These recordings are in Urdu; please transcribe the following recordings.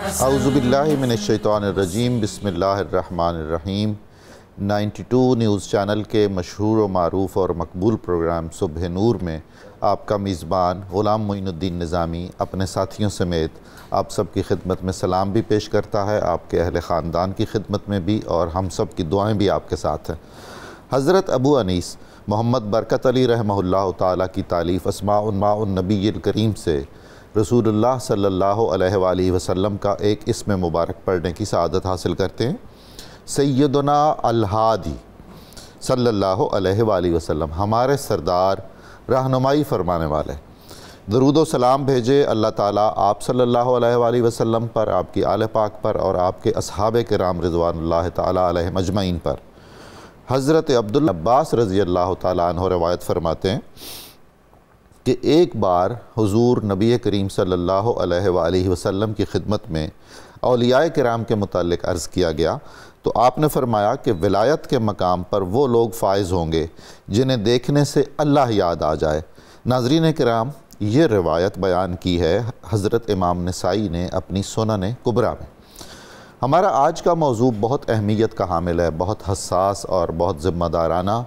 اعوذ باللہ من الشیطان الرجیم، بسم اللہ الرحمن الرحیم۔ 92 نیوز چینل کے مشہور و معروف اور مقبول پروگرام صبح نور میں آپ کا میزبان غلام معین الدین نظامی اپنے ساتھیوں سمیت آپ سب کی خدمت میں سلام بھی پیش کرتا ہے، آپ کے اہل خاندان کی خدمت میں بھی، اور ہم سب کی دعائیں بھی آپ کے ساتھ ہیں۔ حضرت ابو انیس محمد برکت علی رحمہ اللہ تعالیٰ کی تالیف اسماء النبی الکریم سے رسول اللہ صلی اللہ علیہ وآلہ وسلم کا ایک اسم مبارک پڑھنے کی سعادت حاصل کرتے ہیں۔ سیدنا الہادی صلی اللہ علیہ وآلہ وسلم، ہمارے سردار، رہنمائی فرمانے والے، درود و سلام بھیجے اللہ تعالیٰ آپ صلی اللہ علیہ وآلہ وسلم پر، آپ کی آل پاک پر اور آپ کے اصحاب کرام رضوان اللہ تعالیٰ علیہ مجمعین پر۔ حضرت عبداللہ عباس رضی اللہ تعالیٰ عنہ روایت فرماتے ہیں کہ ایک بار حضور نبی کریم صلی اللہ علیہ وآلہ وسلم کی خدمت میں اولیاء کرام کے متعلق عرض کیا گیا تو آپ نے فرمایا کہ ولایت کے مقام پر وہ لوگ فائز ہوں گے جنہیں دیکھنے سے اللہ یاد آ جائے۔ ناظرین کرام، یہ روایت بیان کی ہے حضرت امام نسائی نے اپنی سنن کبریٰ میں۔ ہمارا آج کا موضوع بہت اہمیت کا حامل ہے، بہت حساس اور بہت ذمہ دارانہ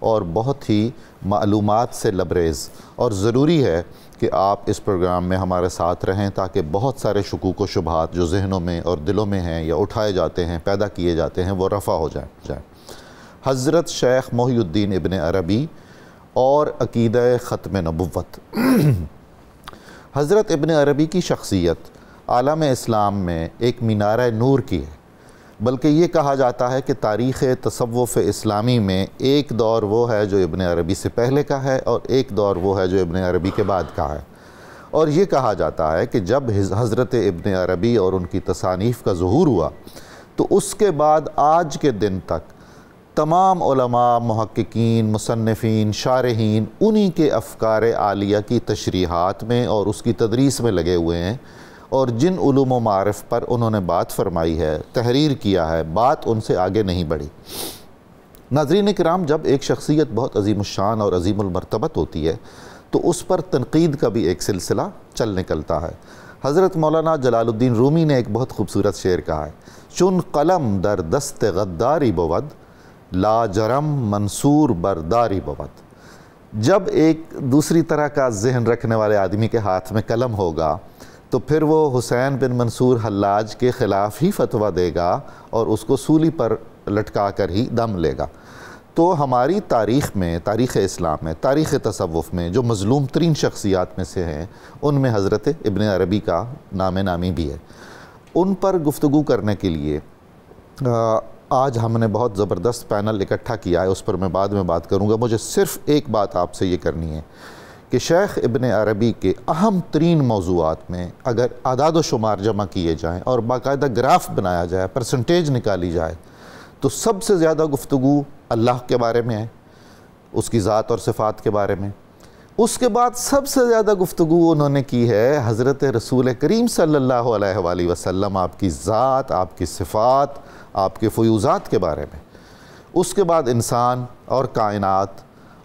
اور بہت ہی معلومات سے لبریز، اور ضروری ہے کہ آپ اس پروگرام میں ہمارے ساتھ رہیں تاکہ بہت سارے شکوک و شبہات جو ذہنوں میں اور دلوں میں ہیں یا اٹھائے جاتے ہیں، پیدا کیے جاتے ہیں، وہ رفع ہو جائیں۔ حضرت شیخ محی الدین ابن عربی اور عقیدہ ختم نبوت۔ حضرت ابن عربی کی شخصیت عالم اسلام میں ایک مینارہ نور کی ہے، بلکہ یہ کہا جاتا ہے کہ تاریخ تصوف اسلامی میں ایک دور وہ ہے جو ابن عربی سے پہلے کا ہے اور ایک دور وہ ہے جو ابن عربی کے بعد کا ہے، اور یہ کہا جاتا ہے کہ جب حضرت ابن عربی اور ان کی تصانیف کا ظہور ہوا تو اس کے بعد آج کے دن تک تمام علماء، محققین، مصنفین، شارحین انہی کے افکار عالیہ کی تشریحات میں اور اس کی تدریس میں لگے ہوئے ہیں، اور جن علوم و معارف پر انہوں نے بات فرمائی ہے، تحریر کیا ہے، بات ان سے آگے نہیں بڑھی۔ ناظرین کرام، جب ایک شخصیت بہت عظیم الشان اور عظیم المرتبت ہوتی ہے تو اس پر تنقید کا بھی ایک سلسلہ چل نکلتا ہے۔ حضرت مولانا جلال الدین رومی نے ایک بہت خوبصورت شعر کہا ہے، چون قلم در دست غداری بود، لا جرم منصور برداری بود۔ جب ایک دوسری طرح کا ذہن رکھنے والے آدمی کے ہاتھ میں قلم ہوگا تو پھر وہ حسین بن منصور حلاج کے خلاف ہی فتویٰ دے گا اور اس کو سولی پر لٹکا کر ہی دم لے گا۔ تو ہماری تاریخ میں، تاریخ اسلام میں، تاریخ تصوف میں جو مظلوم ترین شخصیات میں سے ہیں، ان میں حضرت ابن عربی کا نام نامی بھی ہے۔ ان پر گفتگو کرنے کے لیے آج ہم نے بہت زبردست پینل اکٹھا کیا ہے، اس پر میں بعد میں بات کروں گا۔ مجھے صرف ایک بات آپ سے یہ کرنی ہے کہ شیخ ابن عربی کے اہم ترین موضوعات میں اگر اعداد و شمار جمع کیے جائیں اور باقاعدہ گراف بنایا جائے، پرسنٹیج نکالی جائے، تو سب سے زیادہ گفتگو اللہ کے بارے میں ہے، اس کی ذات اور صفات کے بارے میں۔ اس کے بعد سب سے زیادہ گفتگو انہوں نے کی ہے حضرت رسول کریم صلی اللہ علیہ وآلہ وسلم، آپ کی ذات، آپ کی صفات، آپ کے فیوضات کے بارے میں۔ اس کے بعد انسان اور کائنات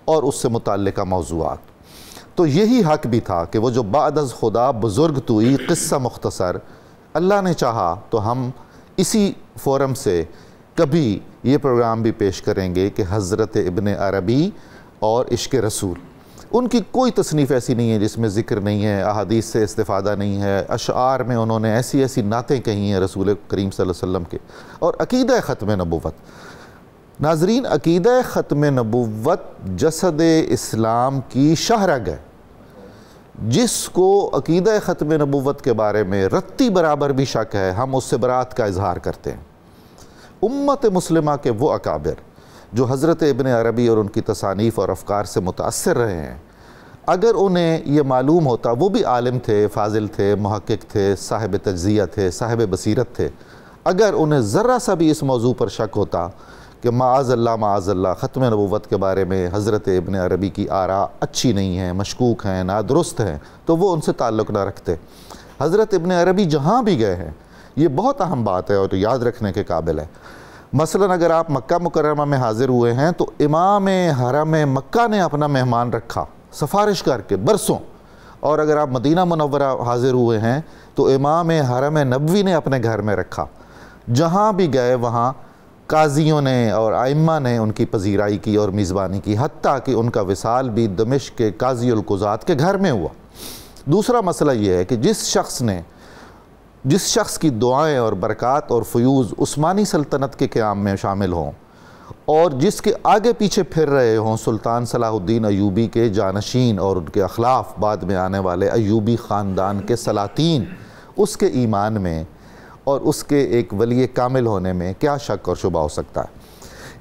اور اس سے متعلقہ موضوعات۔ تو یہی حق بھی تھا کہ وہ جو بعد از خدا بزرگ توئی قصہ مختصر، اللہ نے چاہا تو ہم اسی فورم سے کبھی یہ پروگرام بھی پیش کریں گے کہ حضرت ابن عربی اور عشق رسول، ان کی کوئی تصنیف ایسی نہیں ہے جس میں ذکر نہیں ہے، احادیث سے استفادہ نہیں ہے، اشعار میں انہوں نے ایسی ایسی نعتیں کہی ہیں رسول کریم صلی اللہ علیہ وسلم کے، اور عقیدہ ختم نبوت۔ ناظرین، عقیدہ ختم نبوت جسد اسلام کی شاہرگ ہے۔ جس کو عقیدہ ختم نبوت کے بارے میں رتی برابر بھی شک ہے، ہم اس سے برات کا اظہار کرتے ہیں۔ امت مسلمہ کے وہ اکابر جو حضرت ابن عربی اور ان کی تصانیف اور افکار سے متاثر رہے ہیں، اگر انہیں یہ معلوم ہوتا، وہ بھی عالم تھے، فاضل تھے، محقق تھے، صاحب تجزیہ تھے، صاحب بصیرت تھے، اگر انہیں ذرہ سا بھی اس موضوع پر شک ہوتا کہ معاذ اللہ ختم نبوت کے بارے میں حضرت ابن عربی کی آراء اچھی نہیں ہیں، مشکوک ہیں، نادرست ہیں، تو وہ ان سے تعلق نہ رکھتے۔ حضرت ابن عربی جہاں بھی گئے ہیں، یہ بہت اہم بات ہے اور یاد رکھنے کے قابل ہے۔ مثلا اگر آپ مکہ مکرمہ میں حاضر ہوئے ہیں تو امام حرم مکہ نے اپنا مہمان رکھا، سفارش کر کے برسوں، اور اگر آپ مدینہ منورہ حاضر ہوئے ہیں تو امام حرم نبوی نے اپنے گھر میں رکھا، جہاں بھی گئے وہاں قاضیوں نے اور ائمہ نے ان کی پذیرائی کی اور میزبانی کی، حتیٰ کہ ان کا وصال بھی دمشق کے قاضی القضات کے گھر میں ہوا۔ دوسرا مسئلہ یہ ہے کہ جس شخص کی دعائیں اور برکات اور فیوض عثمانی سلطنت کے قیام میں شامل ہوں اور جس کے آگے پیچھے پھر رہے ہوں سلطان صلاح الدین ایوبی کے جانشین اور ان کے اخلاف بعد میں آنے والے ایوبی خاندان کے سلاطین، اس کے ایمان میں اور اس کے ایک ولی کامل ہونے میں کیا شک اور شبہ ہو سکتا ہے؟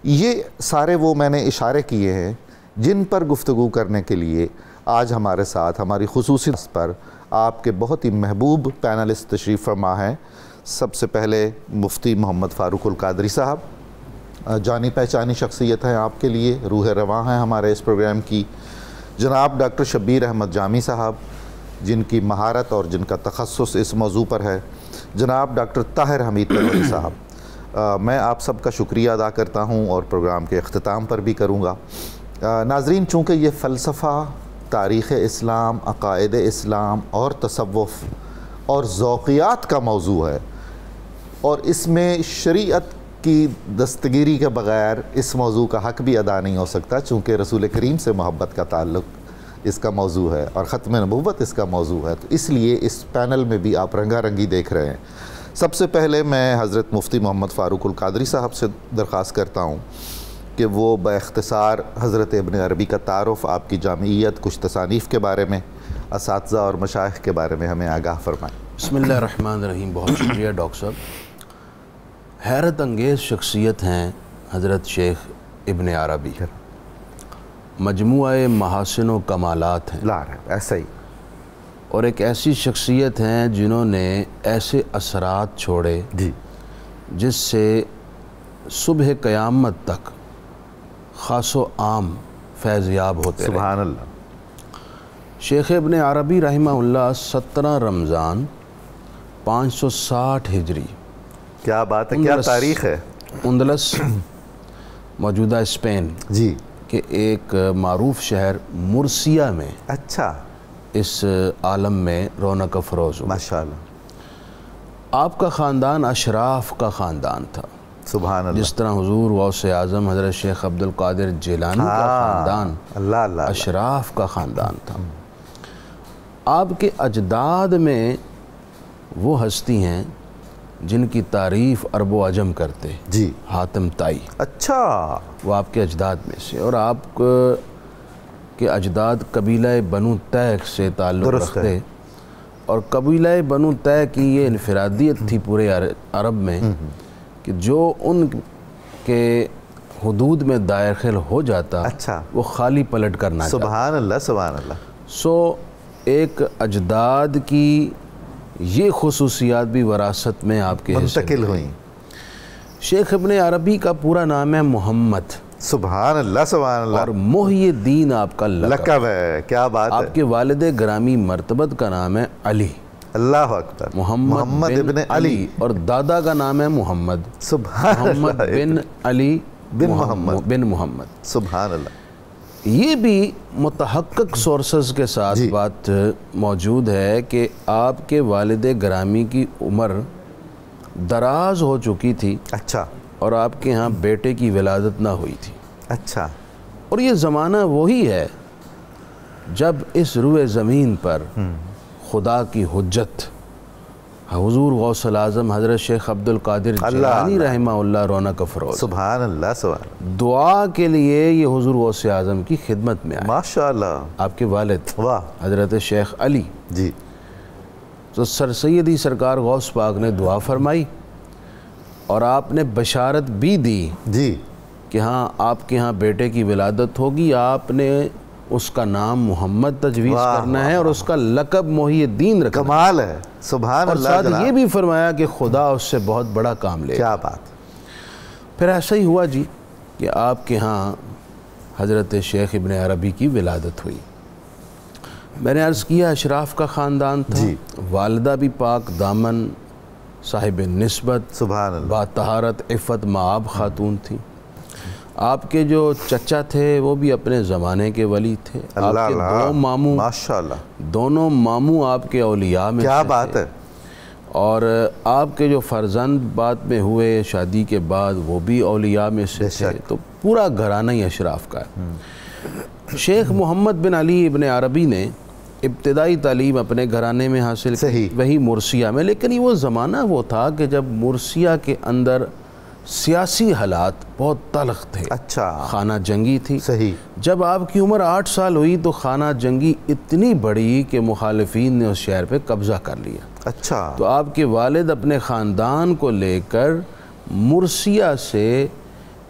یہ سارے وہ میں نے اشارے کیے ہیں جن پر گفتگو کرنے کے لیے آج ہمارے ساتھ ہماری خصوصی پر آپ کے بہت ہی محبوب پینلسٹ تشریف فرما ہیں۔ سب سے پہلے مفتی محمد فاروق القادری صاحب، جانی پہچانی شخصیت ہیں آپ کے لیے، روح رواں ہیں ہمارے اس پروگرام کی۔ جناب ڈاکٹر شبیر احمد جامی صاحب، جن کی مہارت اور جن کا تخصص اس موضوع پر ہے۔ جناب ڈاکٹر طاہر حمید تنوری صاحب، میں آپ سب کا شکریہ ادا کرتا ہوں اور پروگرام کے اختتام پر بھی کروں گا۔ ناظرین، چونکہ یہ فلسفہ، تاریخ اسلام، عقائد اسلام اور تصوف اور ذوقیات کا موضوع ہے اور اس میں شریعت کی دستگیری کے بغیر اس موضوع کا حق بھی ادا نہیں ہو سکتا، چونکہ رسول کریم سے محبت کا تعلق اس کا موضوع ہے اور ختم نبوت اس کا موضوع ہے، تو اس لیے اس پینل میں بھی آپ رنگا رنگی دیکھ رہے ہیں۔ سب سے پہلے میں حضرت مفتی محمد فاروق القادری صاحب سے درخواست کرتا ہوں کہ وہ باختصار حضرت ابن عربی کا تعارف، آپ کی جامعیت، کچھ تصانیف کے بارے میں، اساتذہ اور مشائخ کے بارے میں ہمیں آگاہ فرمائیں۔ بسم اللہ الرحمن الرحیم۔ بہت شکریہ ڈاکٹر صاحب۔ حیرت انگیز شخصیت ہیں حضرت شیخ ابن عربی، مجموعہ محاسن و کمالات ہیں، ایسا ہی، اور ایک ایسی شخصیت ہیں جنہوں نے ایسے اثرات چھوڑے جس سے صبح قیامت تک خاص و عام فیضیاب ہوتے رہے۔ سبحان اللہ۔ شیخ ابن عربی رحمہ اللہ 17 رمضان 560 ہجری، کیا بات ہے، کیا تاریخ ہے، اندلس موجودہ اسپین جی کے ایک معروف شہر مرسیہ میں اچھا اس عالم میں رونق افروز ہوا۔ ماشاءاللہ۔ آپ کا خاندان اشراف کا خاندان تھا، سبحان اللہ۔ جس طرح حضور غوث اعظم حضرت شیخ عبد القادر جیلانی کا خاندان اللہ اشراف کا خاندان تھا۔ آپ کے اجداد میں وہ ہستی ہیں جن کی تعریف عرب و عجم کرتے، جی، حاتم طائی، اچھا، وہ آپ کے اجداد میں سے، اور آپ کے اجداد قبیلہ بنو تیغ سے تعلق رکھتے، اور قبیلہ بنو تیغ کی یہ انفرادیت تھی پورے عرب میں کہ جو ان کے حدود میں داخل ہو جاتا اچھا، وہ خالی پلٹ کرنا چاہتا۔ سبحان اللہ، سبحان اللہ۔ سو ایک اجداد کی یہ خصوصیات بھی وراثت میں آپ کے منتقل ہوئیں۔ شیخ ابن عربی کا پورا نام ہے محمد، سبحان اللہ، سبحان اللہ، اور محی الدین آپ کا لقب ہے، کیا بات ہے۔ آپ کے والد گرامی مرتبت کا نام ہے علی، اللہ اکبر، محمد ابن علی، اور دادا کا نام ہے محمد، سبحان اللہ، محمد بن علی بن محمد، سبحان اللہ۔ یہ بھی متحقق سورسز کے ساتھ بات موجود ہے کہ آپ کے والد گرامی کی عمر دراز ہو چکی تھی، اچھا، اور آپ کے ہاں بیٹے کی ولادت نہ ہوئی تھی۔ اچھا، اور یہ زمانہ وہی ہے جب اس روئے زمین پر خدا کی حجت حضور غوث الاعظم حضرت شیخ عبد القادر جیلانی رحمہ اللہ رونق افروز، سبحان اللہ، سبحان اللہ، دعا کے لیے یہ حضور غوث اعظم کی خدمت میں آئے۔ ماشاءاللہ، آپ کے والد واہ، حضرت شیخ علی، جی، تو سر سیدی سرکار غوث پاک نے دعا فرمائی اور آپ نے بشارت بھی دی جی، کہ ہاں آپ کے ہاں بیٹے کی ولادت ہوگی، آپ نے اس کا نام محمد تجویز کرنا ہے اور اس کا لقب محی الدین رکھنا ہے۔ کمال ہے، سبحان اللہ۔ اور ساتھ یہ بھی فرمایا کہ خدا اس سے بہت بڑا کام لے۔ کیا بات۔ پھر ایسا ہی ہوا جی کہ آپ کے ہاں حضرت شیخ ابن عربی کی ولادت ہوئی۔ میں نے عرض کیا اشراف کا خاندان تھا، والدہ بھی پاک دامن صاحب نسبت، سبحان اللہ، با طہارت عفت مآب خاتون تھی، آپ کے جو چچا تھے وہ بھی اپنے زمانے کے ولی تھے، آپ کے دو ماموں ماشاءاللہ، دونوں ماموں آپ کے اولیاء میں کیا سے بات تھے، ہے، اور آپ کے جو فرزند بعد میں ہوئے شادی کے بعد وہ بھی اولیاء میں سے تھے، تو پورا گھرانہ ہی اشراف کا ہے۔ شیخ محمد بن علی ابن عربی نے ابتدائی تعلیم اپنے گھرانے میں حاصل کی، وہی مرثیہ میں، لیکن یہ وہ زمانہ وہ تھا کہ جب مرثیہ کے اندر سیاسی حالات بہت تلخ تھے، اچھا، خانہ جنگی تھی۔ صحیح، جب آپ کی عمر 8 سال ہوئی تو خانہ جنگی اتنی بڑی کہ مخالفین نے اس شہر پہ قبضہ کر لیا۔ اچھا، تو آپ کے والد اپنے خاندان کو لے کر مرثیہ سے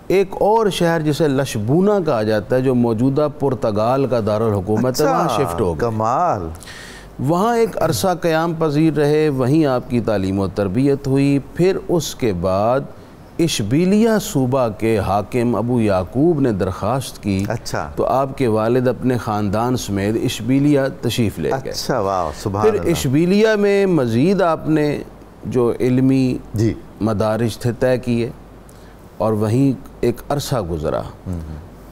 ایک اور شہر جسے لشبونہ کہا جاتا ہے، جو موجودہ پرتگال کا دارالحکومت ہے، وہاں شفٹ ہو گئے۔ کمال، وہاں ایک عرصہ قیام پذیر رہے، وہیں آپ کی تعلیم و تربیت ہوئی۔ پھر اس کے بعد اشبیلیہ صوبہ کے حاکم ابو یعقوب نے درخواست کی، اچھا، تو آپ کے والد اپنے خاندان سمیت اشبیلیہ تشریف لے گئے۔ اچھا، واہ، سبحان پھر اللہ، اشبیلیہ میں مزید آپ نے جو علمی جی، مدارج تھے طے کیے، اور وہیں ایک عرصہ گزرا۔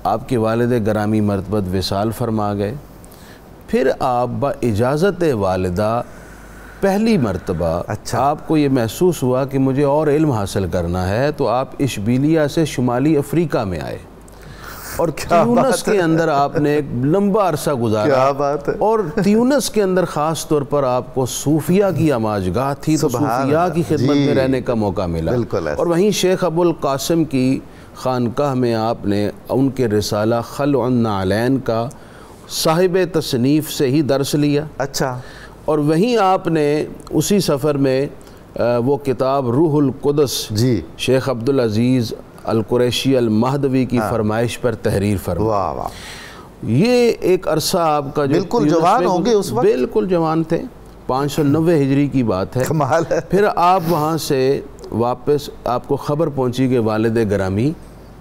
آپ کے والد گرامی مرتبت وصال فرما گئے۔ پھر آپ با اجازت والدہ پہلی مرتبہ آپ کو یہ محسوس ہوا کہ مجھے اور علم حاصل کرنا ہے، تو آپ اشبیلیہ سے شمالی افریقہ میں آئے، اور تیونس کے اندر آپ نے ایک لمبا عرصہ گزارا۔ کیا بات ہے، اور تیونس کے اندر خاص طور پر آپ کو صوفیہ کی آماجگاہ تھی، تو صوفیہ کی خدمت میں رہنے کا موقع ملا، اور وہیں شیخ ابو القاسم کی خانقاہ میں آپ نے ان کے رسالہ خلع النعلین کا صاحب تصنیف سے ہی درس لیا۔ اچھا، اور وہیں آپ نے اسی سفر میں وہ کتاب روح القدس جی، شیخ عبدالعزیز القریشی المہدوی کی فرمائش پر تحریر فرمائی۔ واہ واہ، یہ ایک عرصہ آپ کا جو بالکل جوان ہوں گے اس وقت، بالکل جوان تھے، 590 ہجری کی بات ہے۔ کمال ہے۔ پھر آپ وہاں سے واپس آپ کو خبر پہنچی کہ والد گرامی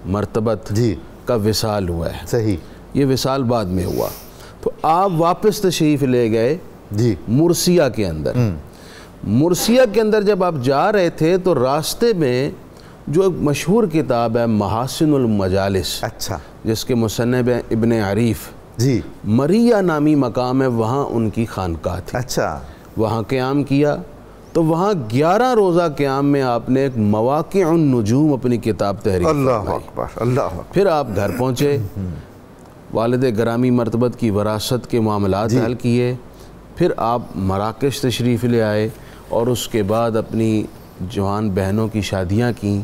مرتبت جی کا وصال ہوا ہے۔ صحیح، یہ وصال بعد میں ہوا، تو آپ واپس تشریف لے گئے جی، مرثیہ کے اندر۔ مرثیہ کے اندر جب آپ جا رہے تھے تو راستے میں جو ایک مشہور کتاب ہے محاسن المجالس، اچھا، جس کے مصنف ہیں ابن عریف، جی، مریہ نامی مقام ہے، وہاں ان کی خانقاہ تھی، اچھا، وہاں قیام کیا۔ تو وہاں 11 روزہ قیام میں آپ نے ایک مواقع النجوم اپنی کتاب تحریر اللہ فرمائی۔ اکبر، اللہ اکبر، پھر آپ گھر پہنچے، والد گرامی مرتبت کی وراثت کے معاملات حل کیے، پھر آپ مراکش تشریف لے آئے، اور اس کے بعد اپنی جوان بہنوں کی شادیاں کیں۔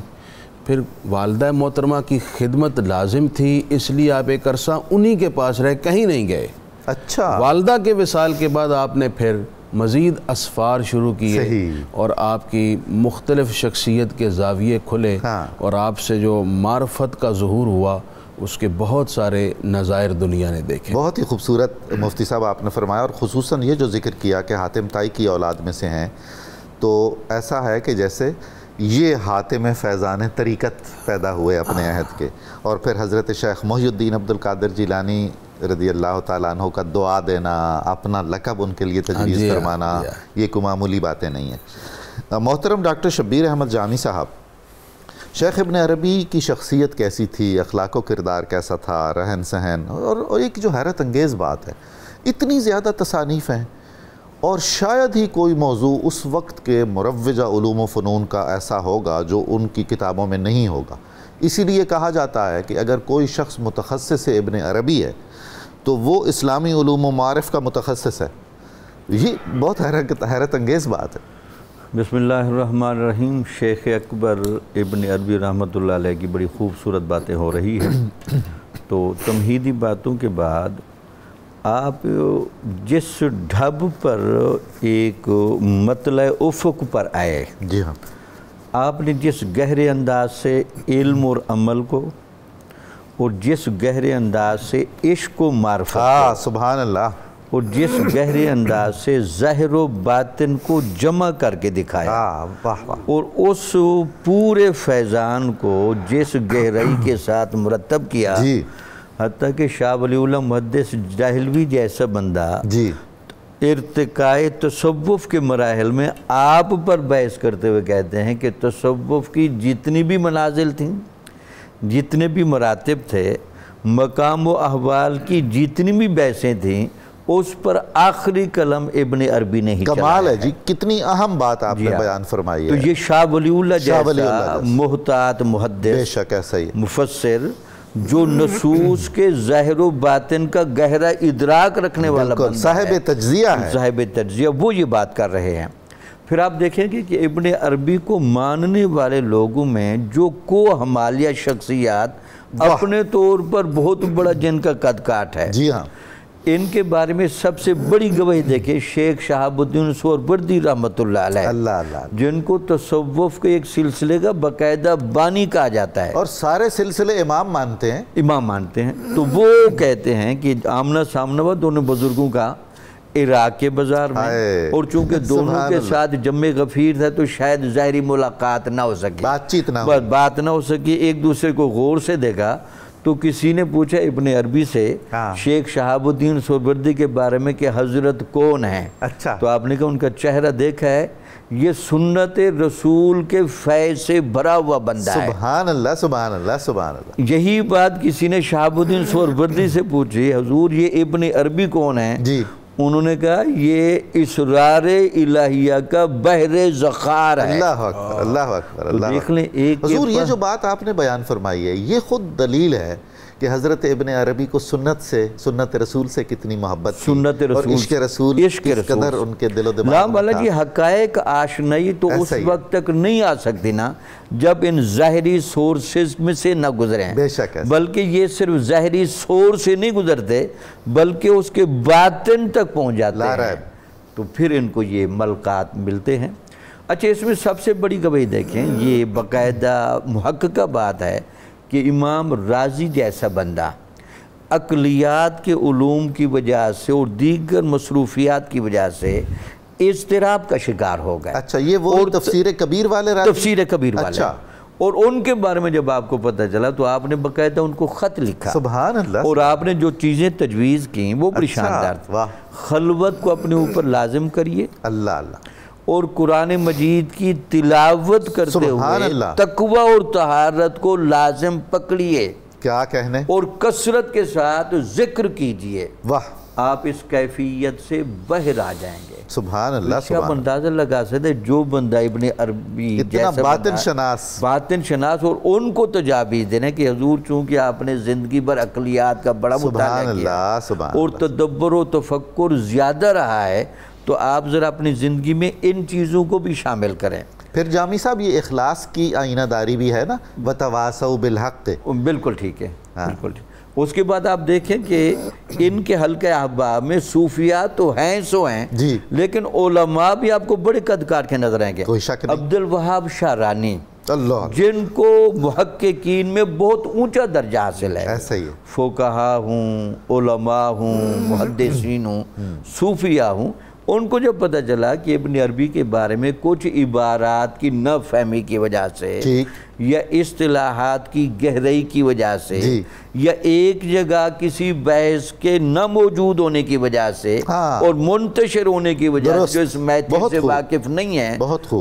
پھر والدہ محترمہ کی خدمت لازم تھی، اس لیے آپ ایک عرصہ انہی کے پاس رہے، کہیں نہیں گئے۔ اچھا، والدہ کے وصال کے بعد آپ نے پھر مزید اسفار شروع کیے، صحیح، اور آپ کی مختلف شخصیت کے زاویے کھلے، اور آپ سے جو معرفت کا ظہور ہوا اس کے بہت سارے نظائر دنیا نے دیکھے۔ بہت ہی خوبصورت مفتی صاحب آپ نے فرمایا، اور خصوصاً یہ جو ذکر کیا کہ حاتم طائی کی اولاد میں سے ہیں، تو ایسا ہے کہ جیسے یہ حاتم فیضان طریقت پیدا ہوئے اپنے عہد کے، اور پھر حضرت شیخ محی الدین عبد القادر جیلانی رضی اللہ تعالیٰ عنہ کا دعا دینا، اپنا لقب ان کے لیے تجویز فرمانا، یہ کوئی معمولی باتیں نہیں ہیں۔ محترم ڈاکٹر شبیر احمد جامی صاحب، شیخ ابن عربی کی شخصیت کیسی تھی، اخلاق و کردار کیسا تھا، رہن سہن، اور ایک جو حیرت انگیز بات ہے، اتنی زیادہ تصانیف ہیں، اور شاید ہی کوئی موضوع اس وقت کے مروجہ علوم و فنون کا ایسا ہوگا جو ان کی کتابوں میں نہیں ہوگا۔ اسی لیے کہا جاتا ہے کہ اگر کوئی شخص متخصص ابن عربی ہے تو وہ اسلامی علوم و معارف کا متخصص ہے۔ یہ بہت حیرت انگیز بات ہے۔ بسم اللہ الرحمن الرحیم۔ شیخ اکبر ابن عربی رحمۃ اللہ علیہ کی بڑی خوبصورت باتیں ہو رہی ہیں، تو تمہیدی باتوں کے بعد آپ جس ڈھب پر ایک مطلع افق پر آئے، جی ہاں، آپ نے جس گہرے انداز سے علم اور عمل کو، اور جس گہرے انداز سے عشق و معرفت، سبحان اللہ، اور جس گہرے انداز سے ظاہر و باطن کو جمع کر کے دکھایا، اور اس پورے فیضان کو جس گہرائی کے ساتھ مرتب کیا، حتیٰ کہ شاہ ولی اللہ محدث دہلوی جیسا بندہ ارتقاء تصوف کے مراحل میں آپ پر بحث کرتے ہوئے کہتے ہیں کہ تصوف کی جتنی بھی منازل تھیں، جتنے بھی مراتب تھے، مقام و احوال کی جتنی بھی بحثیں تھیں، اس پر آخری قلم ابن عربی نے ہی چلایا کمال ہے جی، کتنی اہم بات آپ نے بیان فرمائی ہے۔ تو یہ شاہ ولی اللہ جیسا محتاط محدث، بے شک ایسا ہی مفسر، جو نصوص کے ظاہر و باطن کا گہرا ادراک رکھنے والا بندہ ہے، صاحب تجزیہ ہے، صاحب تجزیہ، وہ یہ بات کر رہے ہیں۔ پھر آپ دیکھیں گے کہ ابن عربی کو ماننے والے لوگوں میں جو کو حمالیہ شخصیات اپنے طور پر بہت بڑا جن کا قد کاٹ ہے، جی ہاں، ان کے بارے میں سب سے بڑی گواہی دیکھیں شیخ شہاب الدین سہروردی رحمۃ اللہ علیہ، اللہ اللہ، جن کو تصوف کے ایک سلسلے کا باقاعدہ بانی کہا جاتا ہے، اور سارے سلسلے امام مانتے ہیں، امام مانتے ہیں۔ تو وہ کہتے ہیں کہ آمنا سامنا ہوا دونوں بزرگوں کا عراق کے بازار میں، اور چونکہ دونوں کے ساتھ جمع غفیر تھا تو شاید ظاہری ملاقات نہ ہو سکی، بات نہ ہو سکی، ایک دوسرے کو غور سے دیکھا۔ تو کسی نے پوچھا ابن عربی سے شیخ شہاب الدین سہروردی کے بارے میں کہ حضرت کون ہیں؟ تو آپ نے کہا ان کا چہرہ دیکھا ہے، یہ سنت رسول کے فیض سے بھرا ہوا بندہ ہے۔ سبحان اللہ، سبحان اللہ، سبحان اللہ۔ یہی بات کسی نے شہاب الدین سہروردی سے پوچھی، حضور یہ ابن عربی کون ہیں؟ جی، انہوں نے کہا یہ اسرار الہیہ کا بحر ذخار ہے۔ اللہ اکبر، اللہ اکبر، اللہ دیکھ لیں ایک حضور یہ جو بات آپ نے بیان فرمائی ہے، یہ خود دلیل ہے کہ حضرت ابن عربی کو سنت رسول سے کتنی محبت تھی، سنت رسول اور عشق رسول کس قدر ان کے دل و دماغ میں تھا۔ یہ حقائق آشنائی تو اس وقت تک نہیں آ سکتی نا جب ان ظاہری سورسز میں سے نہ گزریں، بے شک، بلکہ یہ صرف ظاہری سور سے نہیں گزرتے بلکہ اس کے باطن تک پہنچ جاتے ہیں، تو پھر ان کو یہ ملکات ملتے ہیں۔ اچھا، اس میں سب سے بڑی گواہی دیکھیں، یہ باقاعدہ محققہ بات ہے کہ امام رازی جیسا بندہ عقلیات کے علوم کی وجہ سے اور دیگر مصروفیات کی وجہ سے اضطراب کا شکار ہو گئے۔ اچھا، یہ وہ تفسیر کبیر والے رازی؟ تفسیر کبیر والے، اور ان کے بارے میں جب آپ کو پتہ چلا تو آپ نے باقاعدہ ان کو خط لکھا، سبحان اللہ، اور آپ نے جو چیزیں تجویز کی وہ بڑی شاندار تھی۔ خلوت کو اپنے اوپر لازم کریے، اللہ اللہ، اور قرآن مجید کی تلاوت کرتے ہوئے تقوی اور طہارت کو لازم پکڑیے، کیا کہنے، اور کثرت کے ساتھ ذکر کیجئے، واہ، آپ اس کیفیت سے باہر آ جائیں گے۔ سبحان اللہ، سبحان اللہ۔ اندازہ لگا سکتے جو بندہ ابن عربی جیسا باطن شناس اور ان کو تجاویز دینے کہ حضور چونکہ آپ نے زندگی بھر عقلیات کا بڑا مطالعہ کیا اور تدبر و تفکر زیادہ رہا ہے، تو آپ ذرا اپنی زندگی میں ان چیزوں کو بھی شامل کریں۔ پھر جامی صاحب یہ اخلاص کی آئینہ داری بھی ہے نا، وَتَوَاسَوْا بِالْحَقِّ، بالکل ٹھیک ہے، بالکل ٹھیک۔ اس کے بعد آپ دیکھیں کہ ان کے حلقہ احباب میں صوفیات تو ہیں سو ہیں، لیکن علماء بھی آپ کو بڑے قد کاٹ کے نظر آئیں گے۔ عبد الوہاب شارانی، جن کو محققین میں بہت اونچا درجہ حاصل ہے، فقہا ہوں، علماء ہوں، محدثین ہوں، صوفیاء ہوں، ان کو جب پتہ چلا کہ ابن عربی کے بارے میں کچھ عبارات کی نہ فہمی کی وجہ سے یا اصطلاحات کی گہرائی کی وجہ سے یا ایک جگہ کسی بحث کے نہ موجود ہونے کی وجہ سے اور منتشر ہونے کی وجہ سے جو اس میتھڈ سے واقف نہیں ہیں،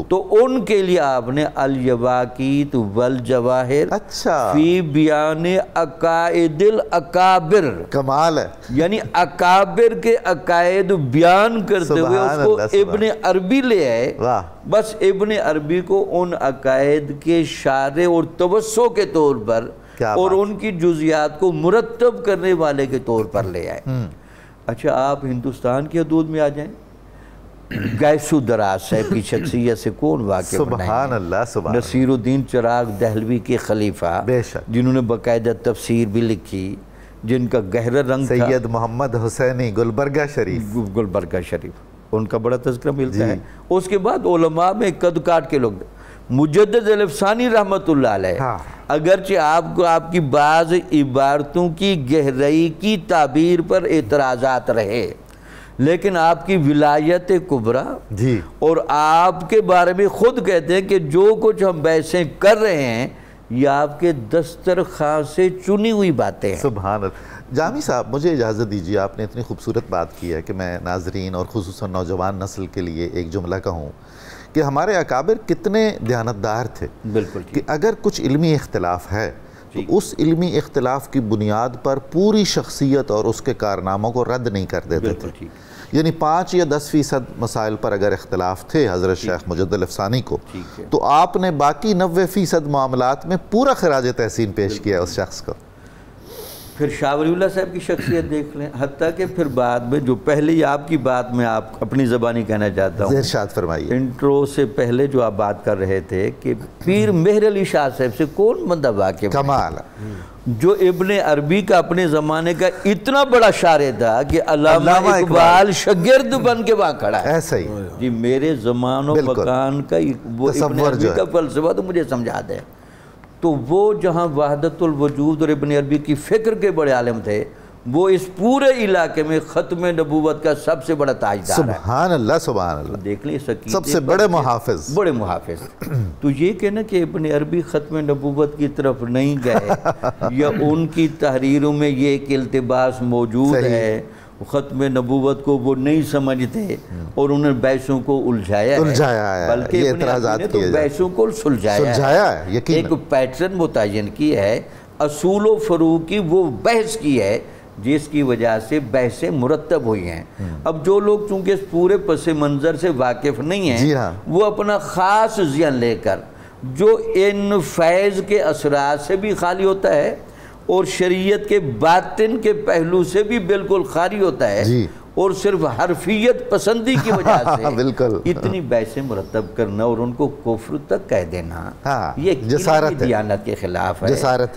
تو ان کے لیے آپ نے الیواقیت والجواہر فی بیان عقائد الاکابر، کمال ہے، یعنی اکابر کے عقائد بیان کرتے ہوئے اس کو ابن عربی لے آئے، بس ابن عربی کو ان عقائد کے شارح اور توسع کے طور پر اور ان کی جزیات کو مرتب کرنے والے کے طور پر لے آئے۔ اچھا، آپ ہندوستان کی حدود میں آ جائیں، گیس دراز صاحب کی شخصیت سے کون واقع سبحان اللہ، نصیر الدین چراغ دہلوی کے خلیفہ، جنہوں نے باقاعدہ تفسیر بھی لکھی، جن کا گہرا رنگ تھا، سید محمد حسینی گلبرگہ شریف، ان کا بڑا تذکرہ ملتا ہے۔ اس کے بعد علماء میں قد کاٹ کے لوگ، مجدد الافسانی رحمت اللہ علیہ، اگرچہ آپ کو آپ کی بعض عبارتوں کی گہرائی کی تعبیر پر اعتراضات رہے، لیکن آپ کی ولایت کبریٰ اور آپ کے بارے میں خود کہتے ہیں کہ جو کچھ ہم بحثیں کر رہے ہیں یہ آپ کے دسترخوان سے چنی ہوئی باتیں ہیں۔ سبحان اللہ۔ جامی صاحب مجھے اجازت دیجیے، آپ نے اتنی خوبصورت بات کی ہے کہ میں ناظرین اور خصوصاً نوجوان نسل کے لیے ایک جملہ کہوں کہ ہمارے اکابر کتنے دیانتدار تھے، بالکل، کہ اگر کچھ علمی اختلاف ہے تو اس علمی اختلاف کی بنیاد پر پوری شخصیت اور اس کے کارناموں کو رد نہیں کر دیتے تھے. یعنی 5 یا 10% مسائل پر اگر اختلاف تھے حضرت شیخ مجد الافسانی کو، تو آپ نے باقی 90% معاملات میں پورا خراج تحسین پیش کیا اس شخص کو. پھر شاہ ولی اللہ صاحب کی شخصیت دیکھ لیں، حتیٰ کہ پھر بعد میں جو پہلے ہی آپ کی بات میں آپ اپنی زبانی کہنا چاہتا ہوں، ارشاد فرمائیے. انٹرو سے پہلے جو آپ بات کر رہے تھے کہ پیر مہر علی شاہ صاحب سے کون بندہ واقف، کمال، جو ابن عربی کا اپنے زمانے کا اتنا بڑا شاعر تھا کہ علامہ اقبال شاگرد بن کے وہاں کھڑا ہے. ایسا ہی جی میرے زمان و مکان کا وہ ابن عربی کا فلسفہ تو مجھے سمجھا دے. تو وہ جہاں وحدت الوجود اور ابن عربی کی فکر کے بڑے عالم تھے، وہ اس پورے علاقے میں ختم نبوت کا سب سے بڑا تاجدار ہے. سبحان اللہ، سبحان اللہ. دیکھ لیں سب سے بڑے محافظ، بڑے محافظ. تو یہ کہنا کہ ابن عربی ختم نبوت کی طرف نہیں گئے یا ان کی تحریروں میں یہ ایک التباس موجود ہے، ختم نبوت کو وہ نہیں سمجھتے اور انہوں نے بحثوں کو الجھایا ہے، بلکہ ابن عربی نے تو بحثوں کو سلجھایا ہے. ایک پیٹرن متعین کی ہے، اصول و فروع کی وہ بحث کی ہے جس کی وجہ سے بحثیں مرتب ہوئی ہیں. اب جو لوگ چونکہ اس پورے پس منظر سے واقف نہیں ہیں، وہ اپنا خاص ذہن لے کر جو ان فیض کے اثرات سے بھی خالی ہوتا ہے اور شریعت کے باطن کے پہلو سے بھی بالکل خالی ہوتا ہے، اور صرف حرفیت پسندی کی وجہ سے اتنی بحثیں مرتب کرنا اور ان کو کفر تک کہہ دینا، یہ جسارت دیانت کے خلاف ہے.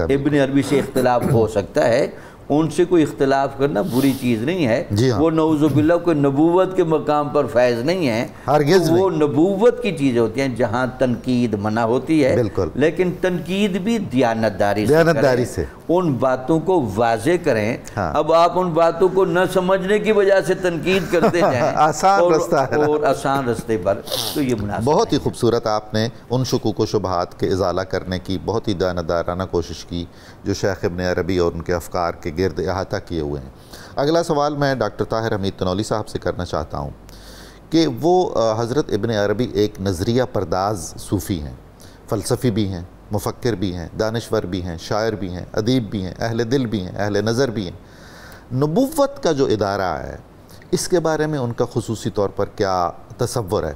ابن عربی سے اختلاف ہو سکتا ہے، ان سے کوئی اختلاف کرنا بری چیز نہیں ہے. وہ نعوذ باللہ کوئی نبوت کے مقام پر فیض نہیں ہے، وہ نبوت کی چیزیں ہوتی ہیں جہاں تنقید منع ہوتی ہے، لیکن تنقید بھی دیانتداری سے ان باتوں کو واضح کریں. اب آپ ان باتوں کو نہ سمجھنے کی وجہ سے تنقید کرتے جائیں اور آسان رستے پر، تو یہ مناسب. بہت ہی خوبصورت آپ نے ان شکوک و شبہات کے ازالہ کرنے کی بہت ہی دیانتدارانہ کوشش کی جو شیخ ابن عربی اور ان کے افکار کے گرد احاطہ کیے ہوئے ہیں. اگلا سوال میں ڈاکٹر طاہر حمید تنولی صاحب سے کرنا چاہتا ہوں کہ وہ حضرت ابن عربی ایک نظریہ پرداز صوفی ہیں، فلسفی بھی ہیں، مفکر بھی ہیں، دانشور بھی ہیں، شاعر بھی ہیں، ادیب بھی ہیں، اہل دل بھی ہیں، اہل نظر بھی ہیں. نبوت کا جو ادارہ ہے اس کے بارے میں ان کا خصوصی طور پر کیا تصور ہے؟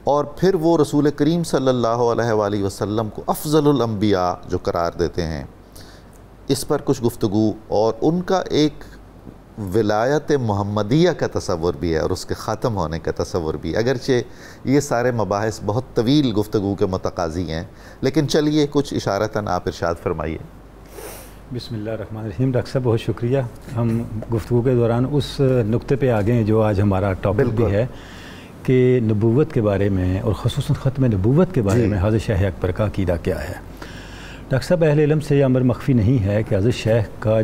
اور پھر وہ رسول کریم صلی اللہ علیہ وآلہ وسلم کو افضل الانبیاء جو قرار دیتے ہیں، اس پر کچھ گفتگو، اور ان کا ایک ولایت محمدیہ کا تصور بھی ہے اور اس کے ختم ہونے کا تصور بھی ہے. اگرچہ یہ سارے مباحث بہت طویل گفتگو کے متقاضی ہیں، لیکن چلیے کچھ اشارتاً آپ ارشاد فرمائیے. بسم اللہ الرحمن الرحیم. ڈاکٹر صاحب بہت شکریہ. ہم گفتگو کے دوران اس نقطے پہ آگے ہیں جو آج ہمارا ٹاپک بھی ہے کہ نبوت کے بارے میں اور خصوصاً ختم نبوت کے بارے میں حضرت شیخ اکبر کا عقیدہ کیا ہے. ڈاکٹر صاحب اہل علم سے یہ امر مخفی نہیں ہے کہ حضرت شیخ کا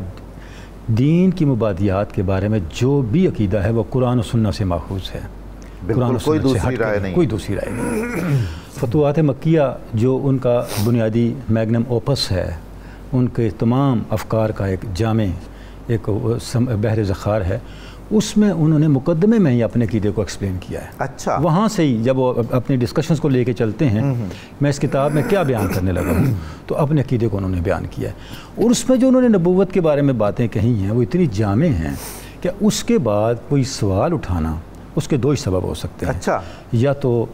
دین کی مبادیات کے بارے میں جو بھی عقیدہ ہے وہ قرآن و سنت سے ماخوذ ہے. قرآن و سنت سے ہٹ کے کوئی دوسری رائے نہیں. فتوحات مکیہ جو ان کا بنیادی میگنم اوپس ہے، ان کے تمام افکار کا ایک جامع ایک بحر ذخار ہے، اس میں انہوں نے مقدمے میں ہی اپنے عقیدے کو ایکسپلین کیا ہے. اچھا، وہاں سے ہی جب وہ اپنی ڈسکشنز کو لے کے چلتے ہیں، میں اس کتاب میں کیا بیان کرنے لگا ہوں تو اپنے عقیدے کو انہوں نے بیان کیا ہے. اور اس میں جو انہوں نے نبوت کے بارے میں باتیں کہی ہیں وہ اتنی جامع ہیں کہ اس کے بعد کوئی سوال اٹھانا اس کے 2 ہی سبب ہو سکتے ہیں. اچھا، یا تو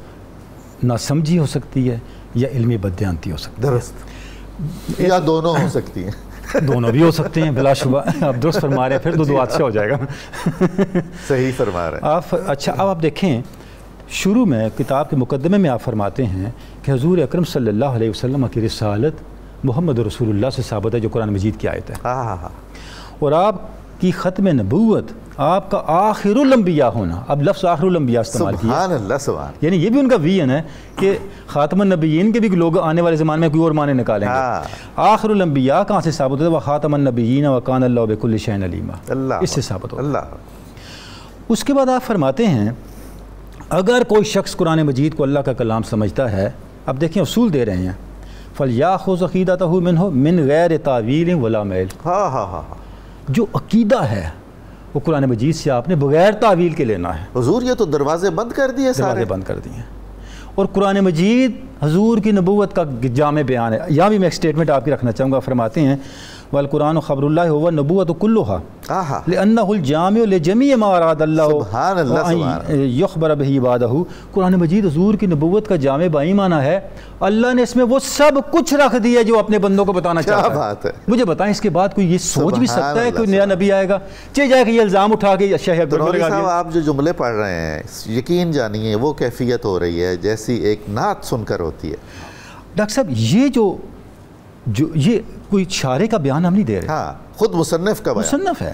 ناسمجھی ہو سکتی ہے یا علمی بددیانتی ہو سکتی ہے. درست، یا دونوں ہو سکتی ہیں. دونوں بھی ہو سکتے ہیں بلا شبہ. آپ درست فرما رہے ہیں، پھر دو دعات سے ہو جائے گا. صحیح فرما رہے ہیں آپ. اچھا، اب آپ دیکھیں شروع میں کتاب کے مقدمے میں آپ فرماتے ہیں کہ حضور اکرم صلی اللہ علیہ وسلم کی رسالت محمد رسول اللہ سے ثابت ہے جو قرآن مجید کی آیت ہے. اور آپ کی ختم نبوت، آپ کا آخر الانبیاء ہونا. اب لفظ آخر الانبیاء استعمال کیا. سبحان اللہ، سبحان. یعنی یہ بھی ان کا ویژن ہے کہ خاتم النبیین کے بھی لوگ آنے والے زمانے میں کوئی اور معنی نکالیں گے. آخر الانبیاء کہاں سے ثابت ہوتا ہے؟ وخاتم النبیین وکان اللہ بکل شیء علیما. اس سے ثابت ہوتا ہے. اس کے بعد آپ فرماتے ہیں اگر کوئی شخص قرآن مجید کو اللہ کا کلام سمجھتا ہے، اب دیکھیں اصول دے رہے ہیں، فَلْيَأْخُذْ عَقِيدَتَهُ مِنْهُ مِنْ غَيْرِ تَأْوِيلٍ وَلَا مَيْلٍ. جو عقیدہ ہے وہ قرآن مجید سے آپ نے بغیر تعویل کے لینا ہے. حضور یہ تو دروازے بند کر دیے، دروازے بند کر دیے. اور قرآن مجید حضور کی نبوت کا جامع بیان ہے. یہاں بھی میں ایک اسٹیٹمنٹ آپ کی رکھنا چاہوں گا. فرماتے ہیں والقرآن خبر اللہ هو النبوۃ كلها لأنه الجامع لجميع ما اراد اللہ یخبر به عباده. قرآن مجید حضور کی نبوت کا جامع بائی معنی ہے. اللہ نے اس میں وہ سب کچھ رکھ دیا جو اپنے بندوں کو بتانا چاہتا ہے. مجھے بتائیں اس کے بعد کوئی یہ سوچ بھی سکتا ہے کوئی نیا نبی آئے گا چلے جائے کہ یہ الزام اٹھا کے شیخ عبدالملک صاحب آپ جو جملے پڑھ رہے ہیں یقین جانیے وہ کیفیت ہو رہی ہے جیسی ایک نعت سن کر ہوتی ہے. ڈاکٹر صاحب یہ کوئی شارع کا بیان ہم نہیں دے رہے. ہاں خود مصنف کا بیان. مصنف ہے.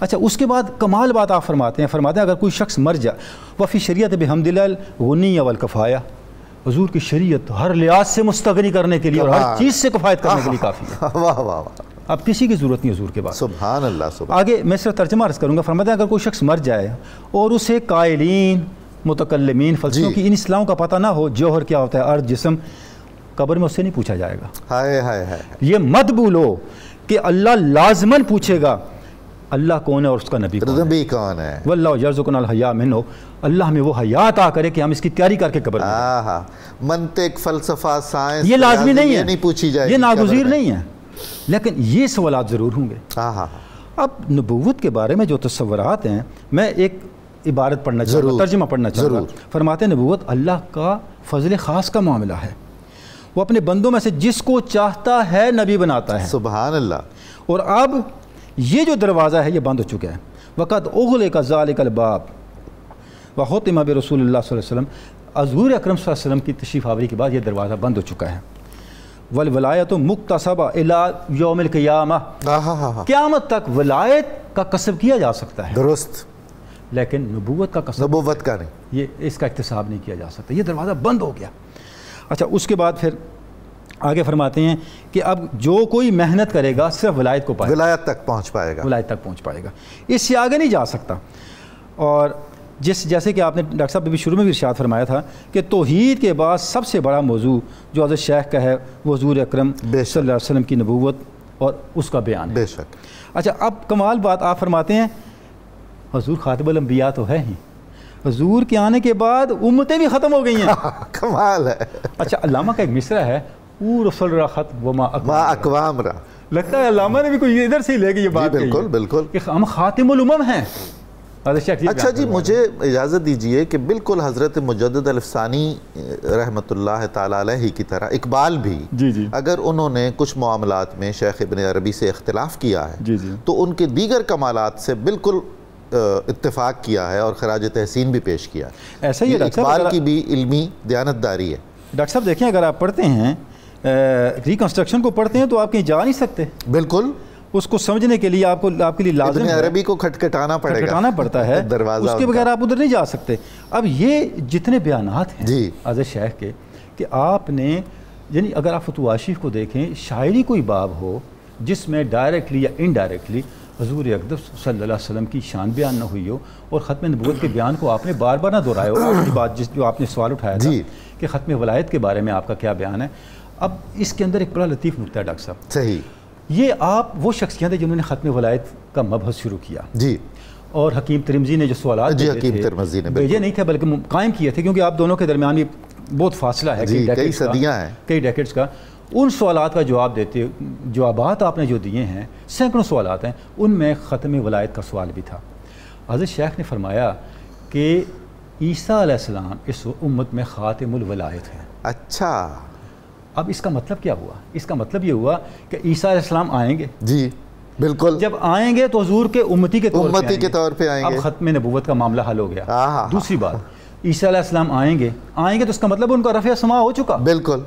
اچھا اس کے بعد کمال بات آپ فرماتے ہیں اگر کوئی شخص مر جائے وفی شریعت بحمد اللہ غنی والکفایہ. حضور کی شریعت ہر لحاظ سے مستغنی کرنے کے لیے اور ہر چیز سے کفایت کرنے کے لیے کافی ہے. واہ واہ واہ. اب کسی کی ضرورت نہیں حضور کے بعد. سبحان اللہ سبحان. آگے میں صرف ترجمہ عرض کروں گا. فرماتے ہیں اگر کوئی شخص مر جائے اور اسے قائلین متکلمین فلسفیوں کی ان اصطلاحوں کا پتہ نہ ہو جوہر کیا ہوتا ہے ارض جسم قبر میں اس سے نہیں پوچھا جائے گا. ہائے ہائے ہائے. یہ مت بھولو کہ اللہ لازماً پوچھے گا اللہ کون ہے اور اس کا نبی کون ہے. واللہ یرزقنا الحیاء منہ. اللہ ہمیں وہ حیا عطا کرے کہ ہم اس کی تیاری کر کے قبر میں. منطق فلسفہ سائنس یہ لازمی نہیں ہے, نہیں پوچھی جائے, یہ ناگزیر نہیں ہے, لیکن یہ سوالات ضرور ہوں گے. اب نبوت کے بارے میں جو تصورات ہیں میں ایک عبارت پڑھنا چاہوں گا, ترجمہ پڑھنا چاہوں گا. فرماتے ہیں نبوت اللہ کا فضل خاص کا معاملہ ہے. وہ اپنے بندوں میں سے جس کو چاہتا ہے نبی بناتا ہے. سبحان اللہ. اور اب یہ جو دروازہ ہے یہ بند ہو چکا ہے. وقت اغلق ذالک الباب وختم برسول اللہ صلی اللہ علیہ وسلم. حضور اکرم صلی اللہ علیہ وسلم کی تشریف آوری کے بعد یہ دروازہ بند ہو چکا ہے. والولایت مکتسبہ الی یوم القیامہ. قیامت تک ولایت کا کسب کیا جا سکتا ہے, درست, لیکن نبوت کا کسب, نبوت کا نہیں, یہ اس کا اکتساب نہیں کیا جا سکتا. یہ دروازہ بند ہو گیا. اچھا اس کے بعد پھر آگے فرماتے ہیں کہ اب جو کوئی محنت کرے گا صرف ولایت کو پائے گا, ولایت تک پہنچ پائے گا, ولایت تک پہنچ پائے گا, اس سے آگے نہیں جا سکتا. اور جیسے کہ آپ نے ڈاکٹر صاحب بھی شروع میں بھی ارشاد فرمایا تھا کہ توحید کے بعد سب سے بڑا موضوع جو حضرت شیخ کا ہے وہ حضور اکرم صلی اللہ علیہ وسلم کی نبوت اور اس کا بیان ہے. بے شک. اچھا اب کمال بات آپ فرماتے ہیں حضور خاتم الانبیاء تو ہے ہی, حضور کے آنے کے بعد امتیں بھی ختم ہو گئی ہیں. کمال ہے. اچھا علامہ کا ایک مصرع ہے او رسول را خط وما اقوام را. لگتا ہے علامہ نے بھی کوئی ادھر سے ہی لے کے یہ بات. بالکل بالکل کہ ہم خاتم الامم ہیں. اچھا جی مجھے اجازت دیجئے کہ بالکل حضرت مجدد الفسانی رحمۃ اللہ تعالی علیہ کی طرح اقبال بھی اگر انہوں نے کچھ معاملات میں شیخ ابن عربی سے اختلاف کیا ہے تو ان کے دیگر کمالات سے بالکل اتفاق کیا ہے اور خراج تحسین بھی پیش کیا ہے. ایسا ہی اقبال کی بھی علمی دیانتداری ہے. ڈاکٹر صاحب دیکھیں اگر آپ پڑھتے ہیں ریکنسٹرکشن کو پڑھتے ہیں تو آپ کہیں جا نہیں سکتے. بالکل. اس کو سمجھنے کے لیے آپ کے لیے لازم ابن عربی کو کھٹکھٹانا پڑتا ہے, اس کے بغیر آپ ادھر نہیں جا سکتے. اب یہ جتنے بیانات ہیں حضرت شیخ کے کہ آپ نے یعنی اگر آپ فتوح شریف کو دیکھیں شاعری کوئی باب ہو جس میں ڈائریکٹلی یا انڈائریکٹلی حضور اقدس صلی اللہ علیہ وسلم کی شان بیان نہ ہوئی ہو اور ختم نبوت کے بیان کو آپ نے بار بار نہ دہرایا ہو. آپ کی بات جو آپ نے سوال اٹھایا تھا کہ ختم ولایت کے بارے میں آپ کا کیا بیان ہے, اب اس کے اندر ایک بڑا لطیف نکتہ ہے ڈاکٹر صاحب. صحیح. یہ آپ وہ شخصیات ہیں جنہوں نے ختم ولایت کا مبحث شروع کیا. جی. اور حکیم ترمذی نے جو سوالات بھیجے نہیں تھے بلکہ قائم کیے تھے کیونکہ آپ دونوں کے درمیان بھی بہت فاصلہ ہے, کئی صدیاں ہیں, کئی ڈیکیڈز کا. ان سوالات کا جواب دیتے جوابات آپ نے جو دیے ہیں سینکڑوں سوالات ہیں, ان میں ختم ولایت کا سوال بھی تھا. حضرت شیخ نے فرمایا کہ عیسیٰ علیہ السلام اس امت میں خاتم الولایت ہیں. اچھا. اب اس کا مطلب کیا ہوا؟ اس کا مطلب یہ ہوا کہ عیسیٰ علیہ السلام آئیں گے. جی بالکل. جب آئیں گے تو حضور کے امتی کے طور پہ آئیں گے. اب ختم نبوت کا معاملہ حل ہو گیا. دوسری بات, عیسیٰ علیہ السلام آئیں گے تو اس کا مطلب ان کا رفع سما ہو چکا. بالکل.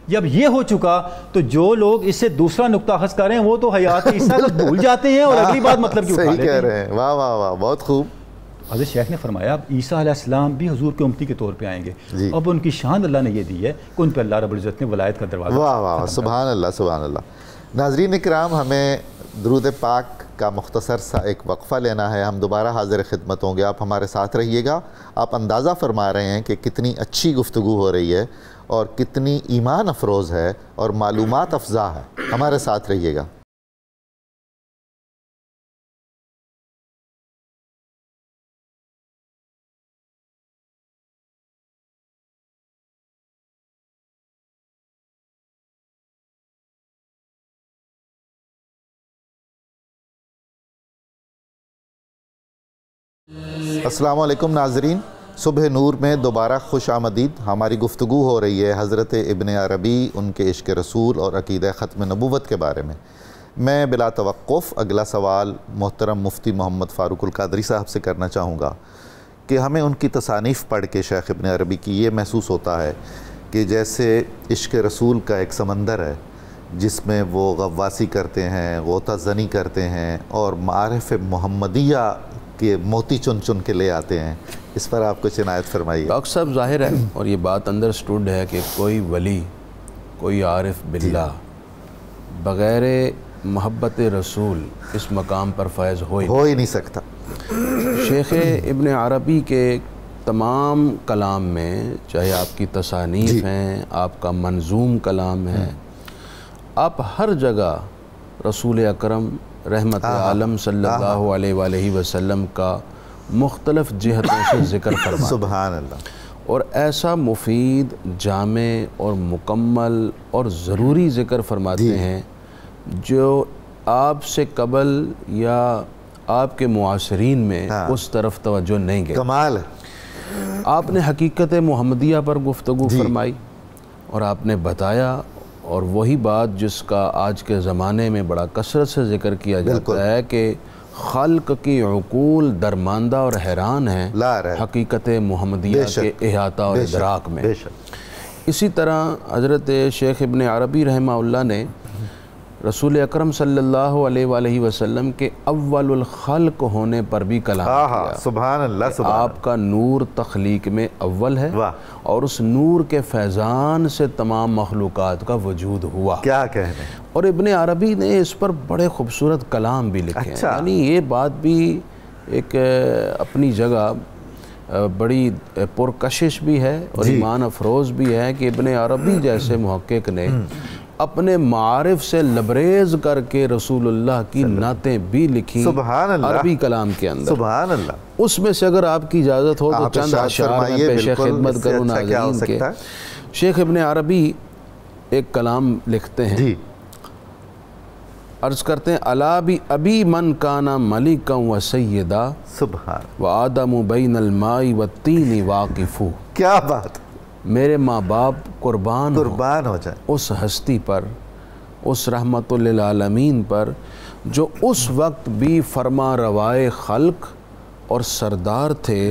جب یہ ہو چکا تو جو لوگ اس سے دوسرا نقطہ اخذ کر رہے ہیں وہ تو حیات عیسیٰ کو بھول جاتے ہیں اور اگلی بات مطلب کی اٹھا لیتے ہیں. صحیح کہہ رہے ہیں. واہ واہ واہ, بہت خوب. حضرت شیخ نے فرمایا اب عیسیٰ علیہ السلام بھی حضور کے امتی کے طور پہ آئیں گے. اب ان کی شان اللہ نے یہ دی ہے کہ ان پہ اللہ رب العزت نے ولایت کا دروازہ. واہ واہ, سبحان اللہ سبحان اللہ. ناظرین اکرام, ہمیں درود پاک کا مختصر سا ایک وقفہ لینا ہے. ہم دوبارہ حاضر خدمت ہوں گے, آپ ہمارے ساتھ رہیے گا. آپ اندازہ فرما رہے ہیں کہ کتنی اچھی گفتگو ہو رہی ہے اور کتنی ایمان افروز ہے اور معلومات افزا ہے. ہمارے ساتھ رہیے گا. السلام علیکم ناظرین، صبح نور میں دوبارہ خوش آمدید۔ ہماری گفتگو ہو رہی ہے حضرت ابن عربی، ان کے عشق رسول اور عقیدہ ختم نبوت کے بارے میں۔ میں بلا توقف اگلا سوال محترم مفتی محمد فاروق القادری صاحب سے کرنا چاہوں گا کہ ہمیں ان کی تصانیف پڑھ کے شیخ ابن عربی کی یہ محسوس ہوتا ہے کہ جیسے عشق رسول کا ایک سمندر ہے جس میں وہ غواصی کرتے ہیں، غوطہ زنی کرتے ہیں اور معارف محمدیہ کے موتی چن چن کے لے آتے ہیں، اس پر آپ کچھ عنایت فرمائیے۔ ڈاکٹر صاحب ظاہر ہے اور یہ بات انڈرسٹوڈ ہے کہ کوئی ولی، کوئی عارف باللہ بغیر محبت رسول اس مقام پر فائز ہو ہی نہیں سکتا۔ شیخ ابن عربی کے تمام کلام میں، چاہے آپ کی تصانیف ہیں، آپ کا منظوم کلام ہے، آپ ہر جگہ رسول اکرم رحمت عالم صلی اللہ علیہ وآلہ وسلم کا مختلف جہتوں سے ذکر فرماتے ہیں۔ سبحان اللہ۔ اور ایسا مفید، جامع اور مکمل اور ضروری ذکر فرماتے ہیں جو آپ سے قبل یا آپ کے معاصرین میں اس طرف توجہ نہیں گئے۔ کمال ہے۔ آپ نے حقیقت محمدیہ پر گفتگو فرمائی اور آپ نے بتایا، اور وہی بات جس کا آج کے زمانے میں بڑا کثرت سے ذکر کیا جاتا ہے کہ خلق کی عقول درماندہ اور حیران ہیں حقیقت محمدیہ کے احاطہ اور ادراک میں۔ اسی طرح حضرت شیخ ابن عربی رحمہ اللہ نے رسول اکرم صلی اللہ علیہ وآلہ وسلم کے اول الخلق ہونے پر بھی کلام کیا۔ سبحان اللہ۔ آپ کا نور تخلیق میں اول ہے اور اس نور کے فیضان سے تمام مخلوقات کا وجود ہوا۔ کیا کہنے۔ اور ابن عربی نے اس پر بڑے خوبصورت کلام بھی لکھے ہیں، یعنی یہ بات بھی ایک اپنی جگہ بڑی پرکشش بھی ہے اور ایمان افروز بھی ہے کہ ابن عربی جیسے محقق نے اپنے معارف سے لبریز کر کے رسول اللہ کی نعتیں بھی لکھی عربی کلام کے اندر۔ سبحان اللہ۔ اس میں سے اگر آپ کی اجازت ہو تو چند اشعار میں پیش خدمت کروں ناظرین کے۔ شیخ ابن عربی ایک کلام لکھتے ہیں، عرض کرتے ہیں: الا ابی من کانا ملکا و سیدہ و آدم بین الماء والطین واقف۔ کیا بات۔ میرے ماں باپ قربان ہو جائے اس ہستی پر، اس رحمت للعالمین پر جو اس وقت بھی فرما روائے خلق اور سردار تھے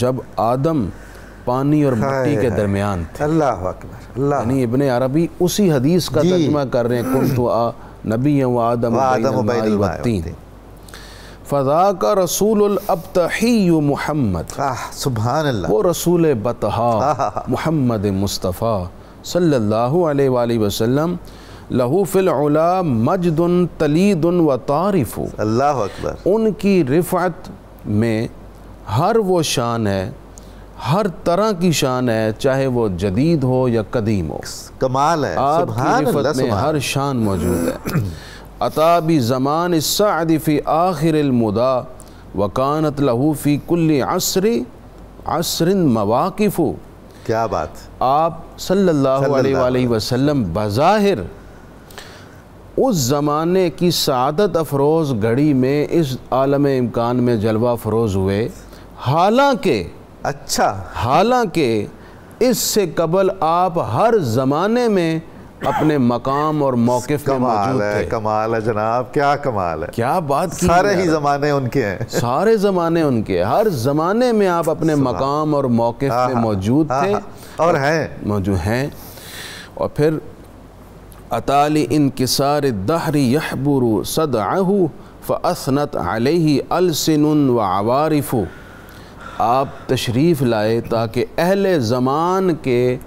جب آدم پانی اور مٹی کے درمیان تھے۔ اللہ اکبر۔ یعنی ابن عربی اسی حدیث کا ترجمہ کر رہے ہیں، کنت نبی و آدم بین الماء والطین فذاک رسول الابتحی محمد۔ سبحان اللہ۔ وہ رسول بطحا محمد مصطفیٰ صلی اللہ علیہ وآلہ وسلم لہو فی العلا مجد تلید و تعریف۔ اللہ اکبر۔ ان کی رفعت میں ہر وہ شان ہے، ہر طرح کی شان ہے، چاہے وہ جدید ہو یا قدیم ہو۔ کمال ہے۔ آپ کی رفعت میں ہر شان موجود ہے۔ عطا بی زمان السعد فی آخر المدا وکانت لہو فی کل عصر مواقف۔ کیا بات۔ آپ صلی اللہ علیہ وآلہ وسلم بظاہر اس زمانے کی سعادت افروز گھڑی میں اس عالم امکان میں جلوہ فروز ہوئے، حالانکہ اس سے قبل آپ ہر زمانے میں اپنے مقام اور موقف میں موجود تھے۔ کمال ہے جناب، کیا کمال ہے، کیا بات کی۔ سارے ہی زمانے ان کے ہیں، سارے زمانے ان کے، ہر زمانے میں آپ اپنے مقام اور موقف میں موجود تھے اور ہیں، موجود ہیں۔ اور پھر اطالی انکسار الدہر یحبر صدعہ فاثنت علیہ السن وعوارف۔ آپ تشریف لائے تاکہ اہل زمان کے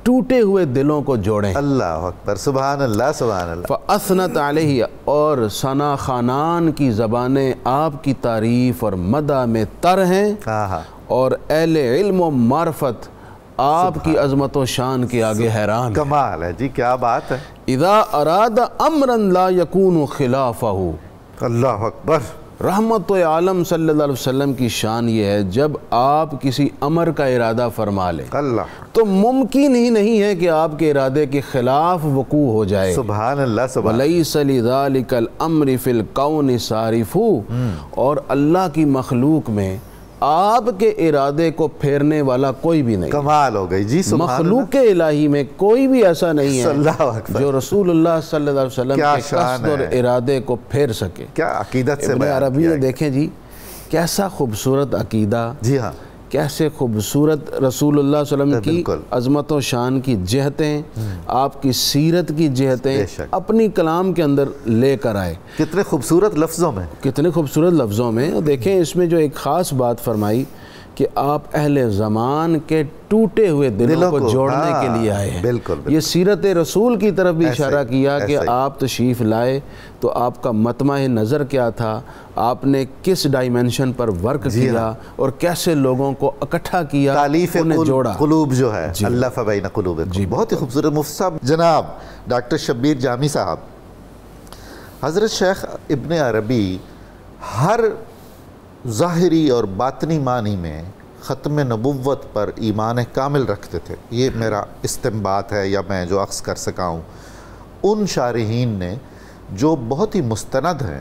ٹوٹے ہوئے دلوں کو جوڑیں۔ اللہ اکبر۔ سبحان اللہ۔ سبحان اللہ۔ فاثنت علیہ، اور ثنا خانان کی زبانیں آپ کی تعریف اور مدح میں تر ہیں، اور اہل علم و معرفت آپ کی عظمت و شان کے آگے حیران۔ کمال ہے جی، کیا بات ہے۔ اذا اراد امرا لا یکون خلافہ۔ اللہ اکبر۔ رحمت عالم صلی اللہ علیہ وسلم کی شان یہ ہے جب آپ کسی امر کا ارادہ فرما لیں اللہ تو ممکن ہی نہیں ہے کہ آپ کے ارادے کے خلاف وقوع ہو جائے. سبحان اللہ سبحان وَلَيْسَ لِذَلِكَ الْأَمْرِ فِي الْكَوْنِ صَارِفُ. اور اللہ کی مخلوق میں آپ کے ارادے کو پھیرنے والا کوئی بھی نہیں. کمال ہو گئی جی. مخلوق الہی میں کوئی بھی ایسا نہیں ہے اللہ اکبر جو رسول اللہ صلی اللہ علیہ وسلم کے قصد اور ارادے کو پھیر سکے. کیا عقیدت سے ابن بیان عربی کیا نے ہے. دیکھیں جی کیسا خوبصورت عقیدہ, جی ہاں کیسے خوبصورت رسول اللہ صلی اللہ علیہ وسلم کی بالکل. عظمت و شان کی جہتیں, آپ کی سیرت کی جہتیں بے شک. اپنی کلام کے اندر لے کر آئے. کتنے خوبصورت لفظوں میں, کتنے خوبصورت لفظوں میں. دیکھیں اس میں جو ایک خاص بات فرمائی کہ آپ اہل زمان کے ٹوٹے ہوئے دلوں کو جوڑنے کے لیے آئے ہیں. بالکل. یہ سیرت رسول کی طرف بھی اشارہ کیا کہ ایسے ہی. آپ تشریف لائے تو آپ کا مطمع نظر کیا تھا, آپ نے کس ڈائمنشن پر ورک کیا اور کیسے لوگوں کو اکٹھا کیا, تالیف انہیں جوڑا. قلوب جو ہے اللہ فبین قلوبکم, بہت ہی خوبصورت. مفتی صاحب جناب ڈاکٹر شبیر جامی صاحب, حضرت شیخ ابن عربی ہر ظاہری اور باطنی معنی میں ختم نبوت پر ایمان کامل رکھتے تھے. یہ میرا استنباط ہے یا میں جو اخذ کر سکا ہوں ان شارحین نے جو بہت ہی مستند ہیں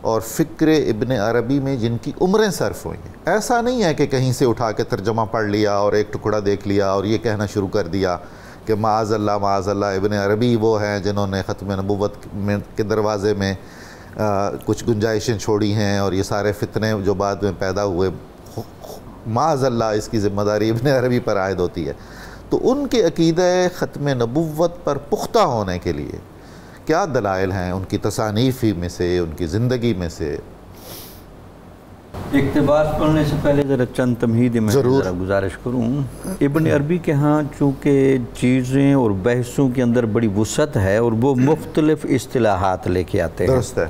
اور فکر ابن عربی میں جن کی عمریں صرف ہوئی ہیں. ایسا نہیں ہے کہ کہیں سے اٹھا کے ترجمہ پڑھ لیا اور ایک ٹکڑا دیکھ لیا اور یہ کہنا شروع کر دیا کہ معاذ اللہ ابن عربی وہ ہیں جنہوں نے ختم نبوت کے دروازے میں کچھ گنجائشیں چھوڑی ہیں اور یہ سارے فتنے جو بعد میں پیدا ہوئے معاذ اللہ اس کی ذمہ داری ابن عربی پر عائد ہوتی ہے. تو ان کے عقیدہ ختم نبوت پر پختہ ہونے کے لیے کیا دلائل ہیں ان کی تصانیف میں سے, ان کی زندگی میں سے؟ اقتباس پڑھنے سے پہلے ذرا چند تمہیدی میں ذرا گزارش کروں. ابن عربی کے ہاں چونکہ چیزیں اور بحثوں کے اندر بڑی وسعت ہے اور وہ مختلف اصطلاحات لے کے آتے ہیں. درست ہے.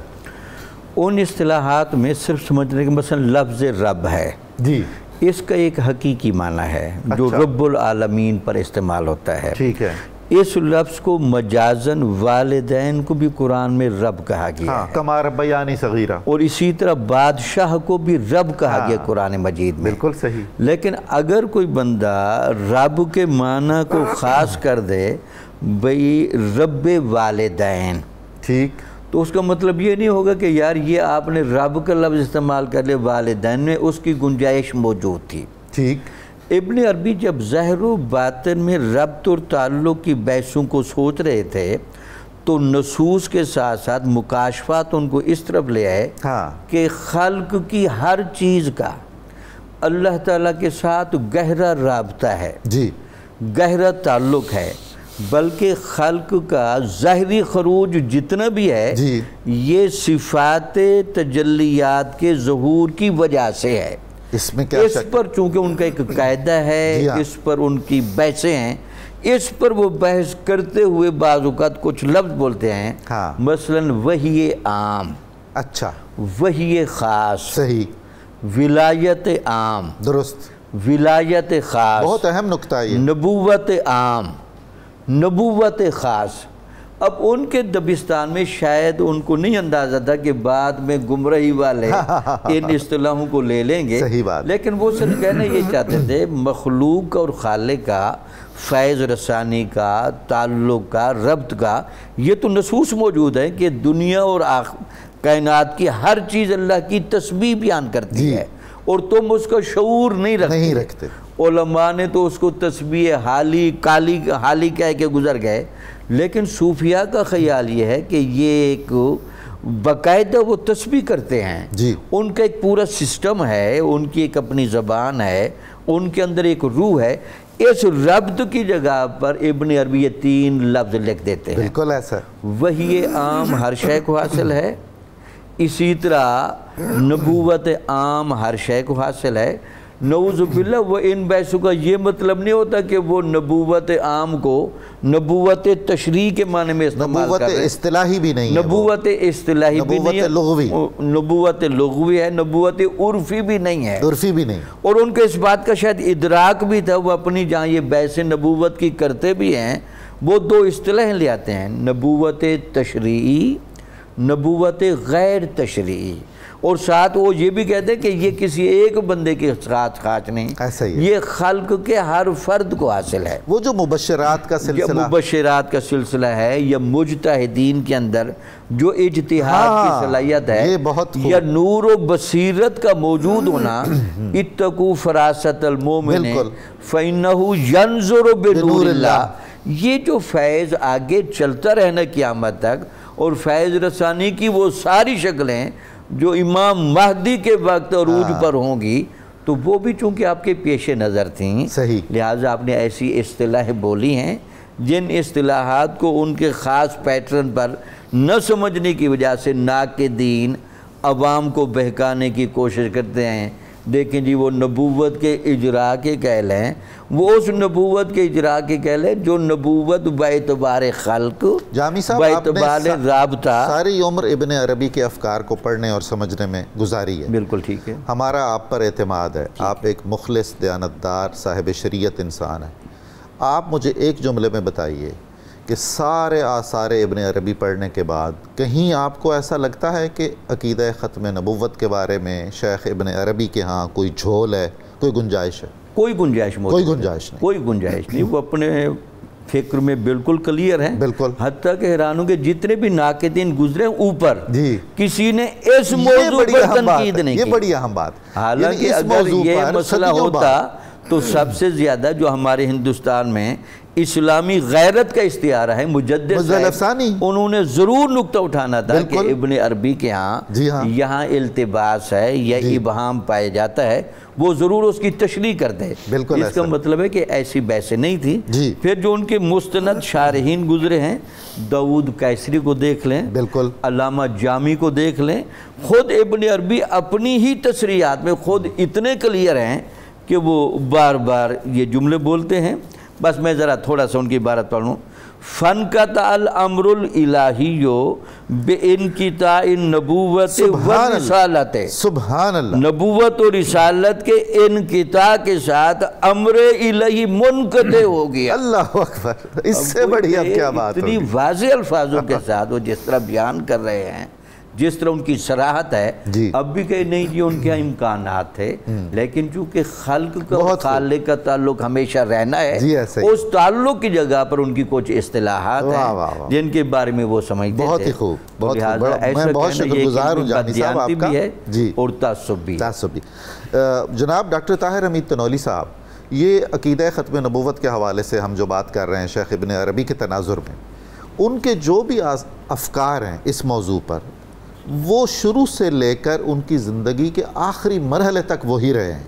ان اصطلاحات میں صرف سمجھنے کے مثلا لفظ رب ہے جی, اس کا ایک حقیقی معنی ہے جو رب العالمین پر استعمال ہوتا ہے. ٹھیک ہے. اس لفظ کو مجازن والدین کو بھی قرآن میں رب کہا گیا ہے, کما ربیانی صغیرہ, اور اسی طرح بادشاہ کو بھی رب کہا گیا قرآن مجید میں. بالکل صحیح. لیکن اگر کوئی بندہ رب کے معنی کو خاص کر دے بھئی رب والدین, ٹھیک, تو اس کا مطلب یہ نہیں ہوگا کہ یار یہ آپ نے رب کا لفظ استعمال کر لیا, والدین میں اس کی گنجائش موجود تھی. ٹھیک. ابن عربی جب ظاہر و باطن میں ربط اور تعلق کی بحثوں کو سوچ رہے تھے تو نصوص کے ساتھ ساتھ مکاشفات ان کو اس طرف لے آئے کہ خلق کی ہر چیز کا اللہ تعالیٰ کے ساتھ گہرا رابطہ ہے, جی, گہرا تعلق ہے, بلکہ خلق کا ظاہری خروج جتنا بھی ہے جی, یہ صفات تجلیات کے ظہور کی وجہ سے ہے. اس میں کیا اس پر چونکہ ان کا ایک قاعدہ ہے, اس پر ان کی بحثیں ہیں, اس پر وہ بحث کرتے ہوئے بعض اوقات کچھ لفظ بولتے ہیں. مثلا وحی عام, اچھا, وحی خاص, صحیح, ولایت عام, درست, ولایت خاص, بہت اہم نکتہ ہے, نبوت عام, نبوت خاص. اب ان کے دبستان میں شاید ان کو نہیں اندازہ تھا کہ بعد میں گمراہی والے ان اصطلاحوں کو لے لیں گے, صحیح بات. لیکن وہ صرف کہنا یہ چاہتے تھے مخلوق اور خالق کا فیض رسانی کا, تعلق کا, ربط کا, یہ تو نصوص موجود ہے کہ دنیا اور کائنات کی ہر چیز اللہ کی تسبیح بیان کرتی ہے اور تم اس کا شعور نہیں رکھتے. علماء نے تو اس کو تسبیح حالی حالی کہہ کے گزر گئے, لیکن صوفیاء کا خیال یہ ہے کہ یہ ایک باقاعدہ وہ تسبیح کرتے ہیں. ان کا ایک پورا سسٹم ہے, ان کی ایک اپنی زبان ہے, ان کے اندر ایک روح ہے. اس ربط کی جگہ پر ابن عربی یہ 3 لفظ لکھ دیتے ہیں. بالکل ایسا. وحی عام ہر شے کو حاصل ہے, اسی طرح نبوت عام ہر شے کو حاصل ہے. نعوذ باللہ وہ ان بحثوں کا یہ مطلب نہیں ہوتا کہ وہ نبوت عام کو نبوت تشریح کے معنی میں استعمال کر رہے ہیں. نبوت اصطلاحی بھی نہیں ہے, نبوت اصطلاحی بھی نہیں ہے, نبوت لغوی ہے, نبوت عرفی بھی نہیں ہے, عرفی بھی نہیں. اور ان کو اس بات کا شاید ادراک بھی تھا, وہ اپنی جہاں یہ بحث نبوت کی کرتے بھی ہیں وہ 2 اصطلاحیں لے آتے ہیں, نبوت تشریعی, نبوت غیر تشریعی. اور ساتھ وہ یہ بھی کہتے ہیں کہ یہ کسی ایک بندے کے ساتھ خاص نہیں، ایسا ہی ہے، یہ خلق کے ہر فرد کو حاصل ہے۔ وہ جو مبشرات کا سلسلہ، مبشرات کا سلسلہ ہے، یا مجتہدین کے اندر جو اجتہاد کی صلاحیت ہے، یہ بہت یا نور و بصیرت کا موجود ہونا، اتقوا فراست المومن فإنہ ینظر بنور اللہ، یہ جو فیض آگے چلتا رہنا قیامت تک، اور فیض رسانی کی وہ ساری شکلیں جو امام مہدی کے وقت عروج پر ہوں گی، تو وہ بھی چونکہ آپ کے پیش نظر تھیں، صحیح، لہٰذا آپ نے ایسی اصطلاحیں بولی ہیں جن اصطلاحات کو ان کے خاص پیٹرن پر نہ سمجھنے کی وجہ سے ناقدین عوام کو بہکانے کی کوشش کرتے ہیں۔ دیکھیں جی، وہ نبوت کے اجراء کے قائل ہیں، وہ اس نبوت کے اجراء کے قائل ہیں جو نبوت باعتبار خلق، جامی صاحب باعتبار رابطہ، ساری عمر ابن عربی کے افکار کو پڑھنے اور سمجھنے میں گزاری ہے۔ بالکل ٹھیک ہے، ہمارا آپ پر اعتماد ہے، آپ ایک مخلص، دیانتدار، صاحب شریعت انسان ہیں۔ آپ مجھے ایک جملے میں بتائیے کہ سارے آثار ابن عربی پڑھنے کے بعد کہیں آپ کو ایسا لگتا ہے کہ عقیدہ ختم نبوت کے بارے میں شیخ ابن عربی کے ہاں کوئی جھول ہے، کوئی گنجائش ہے؟ کوئی گنجائش موجود، کوئی گنجائش نہیں، کوئی گنجائش نہیں، وہ اپنے فکر میں بالکل کلیئر ہیں، بالکل، حتیٰ کہ حیران ہوں کہ جتنے بھی ناقدین گزرے اوپر، جی، کسی نے اس موضوع پر تنقید نہیں کی۔ یہ بڑی اہم بات، حالانکہ اگر یہ مسئلہ ہوتا تو سب سے زیادہ جو ہمارے ہندوستان میں اسلامی غیرت کا استعارہ ہے مجدد صاحب، انہوں نے ضرور نقطہ اٹھانا تھا کہ ابن عربی کے ہاں یہاں التباس ہے یا ابہام پائے جاتا ہے، وہ ضرور اس کی تشریح کرتے۔ اس کا مطلب ہے کہ ایسی بحثیں نہیں تھی۔ پھر جو ان کے مستند شارحین گزرے ہیں، داؤد قیصری کو دیکھ لیں، علامہ جامی کو دیکھ لیں، خود ابن عربی اپنی ہی تصریحات میں خود اتنے کلیئر ہیں کہ وہ بار بار یہ جملے بولتے ہیں۔ بس میں ذرا تھوڑا سا ان کی عبارت پڑھوں۔ فَانْقَطَعَ الْأَمْرُ الْإِلَٰهِيُّ بِإِنْقِطَاعِ النُّبُوَّةِ وَالرِّسَالَةِ، سبحان اللہ، نبوت و رسالت کے انقطاع کے ساتھ امر الہی منقطع ہو گیا۔ اللہ اکبر، اس سے بڑی اب کیا بات ہوگی؟ اتنی واضح الفاظوں کے ساتھ وہ جس طرح بیان کر رہے ہیں، جس طرح ان کی صراحت ہے، اب بھی کہیں نہیں جی ان کے امکانات تھے، لیکن چونکہ خلق کا اور خالق کا تعلق ہمیشہ رہنا ہے، اس تعلق کی جگہ پر ان کی کچھ اصطلاحات ہیں جن کے بارے میں وہ سمجھتے تھے۔ بہت ہی خوب، بہت خوب، میں بہت شکر گزار ہوں جانی صاحب آپ کا، اور تعصب بھی۔ جناب ڈاکٹر طاہر حمید تنولی صاحب، یہ عقیدہ ختم نبوت کے حوالے سے ہم جو بات کر رہے ہیں شیخ ابن عربی کے تناظر میں، ان کے جو بھی افکار ہیں اس موضوع پر، وہ شروع سے لے کر ان کی زندگی کے آخری مرحلے تک وہی رہے ہیں،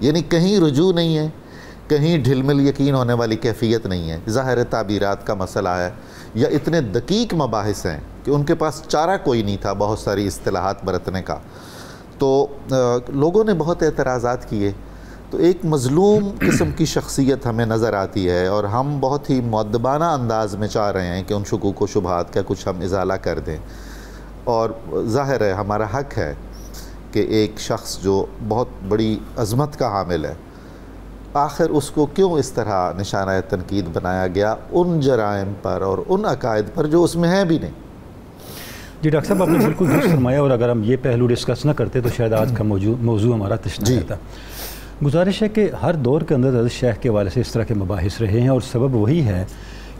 یعنی کہیں رجوع نہیں ہے، کہیں ڈھل مل یقین ہونے والی کیفیت نہیں ہے۔ ظاہر تعبیرات کا مسئلہ ہے یا اتنے دقیق مباحث ہیں کہ ان کے پاس چارہ کوئی نہیں تھا بہت ساری اصطلاحات برتنے کا، تو لوگوں نے بہت اعتراضات کیے۔ تو ایک مظلوم قسم کی شخصیت ہمیں نظر آتی ہے، اور ہم بہت ہی مؤدبانہ انداز میں چاہ رہے ہیں کہ ان شکوک و شبہات کا کچھ ہم ازالہ کر دیں، اور ظاہر ہے ہمارا حق ہے کہ ایک شخص جو بہت بڑی عظمت کا حامل ہے، آخر اس کو کیوں اس طرح نشانہ تنقید بنایا گیا ان جرائم پر اور ان عقائد پر جو اس میں ہیں بھی نہیں۔ جی ڈاکٹر صاحب، آپ نے بالکل درست فرمایا، اور اگر ہم یہ پہلو ڈسکس نہ کرتے تو شاید آج کا موضوع ہمارا تشنہ رہتا۔ گزارش ہے کہ ہر دور کے اندر حضرت شیخ کے حوالے سے اس طرح کے مباحث رہے ہیں، اور سبب وہی ہے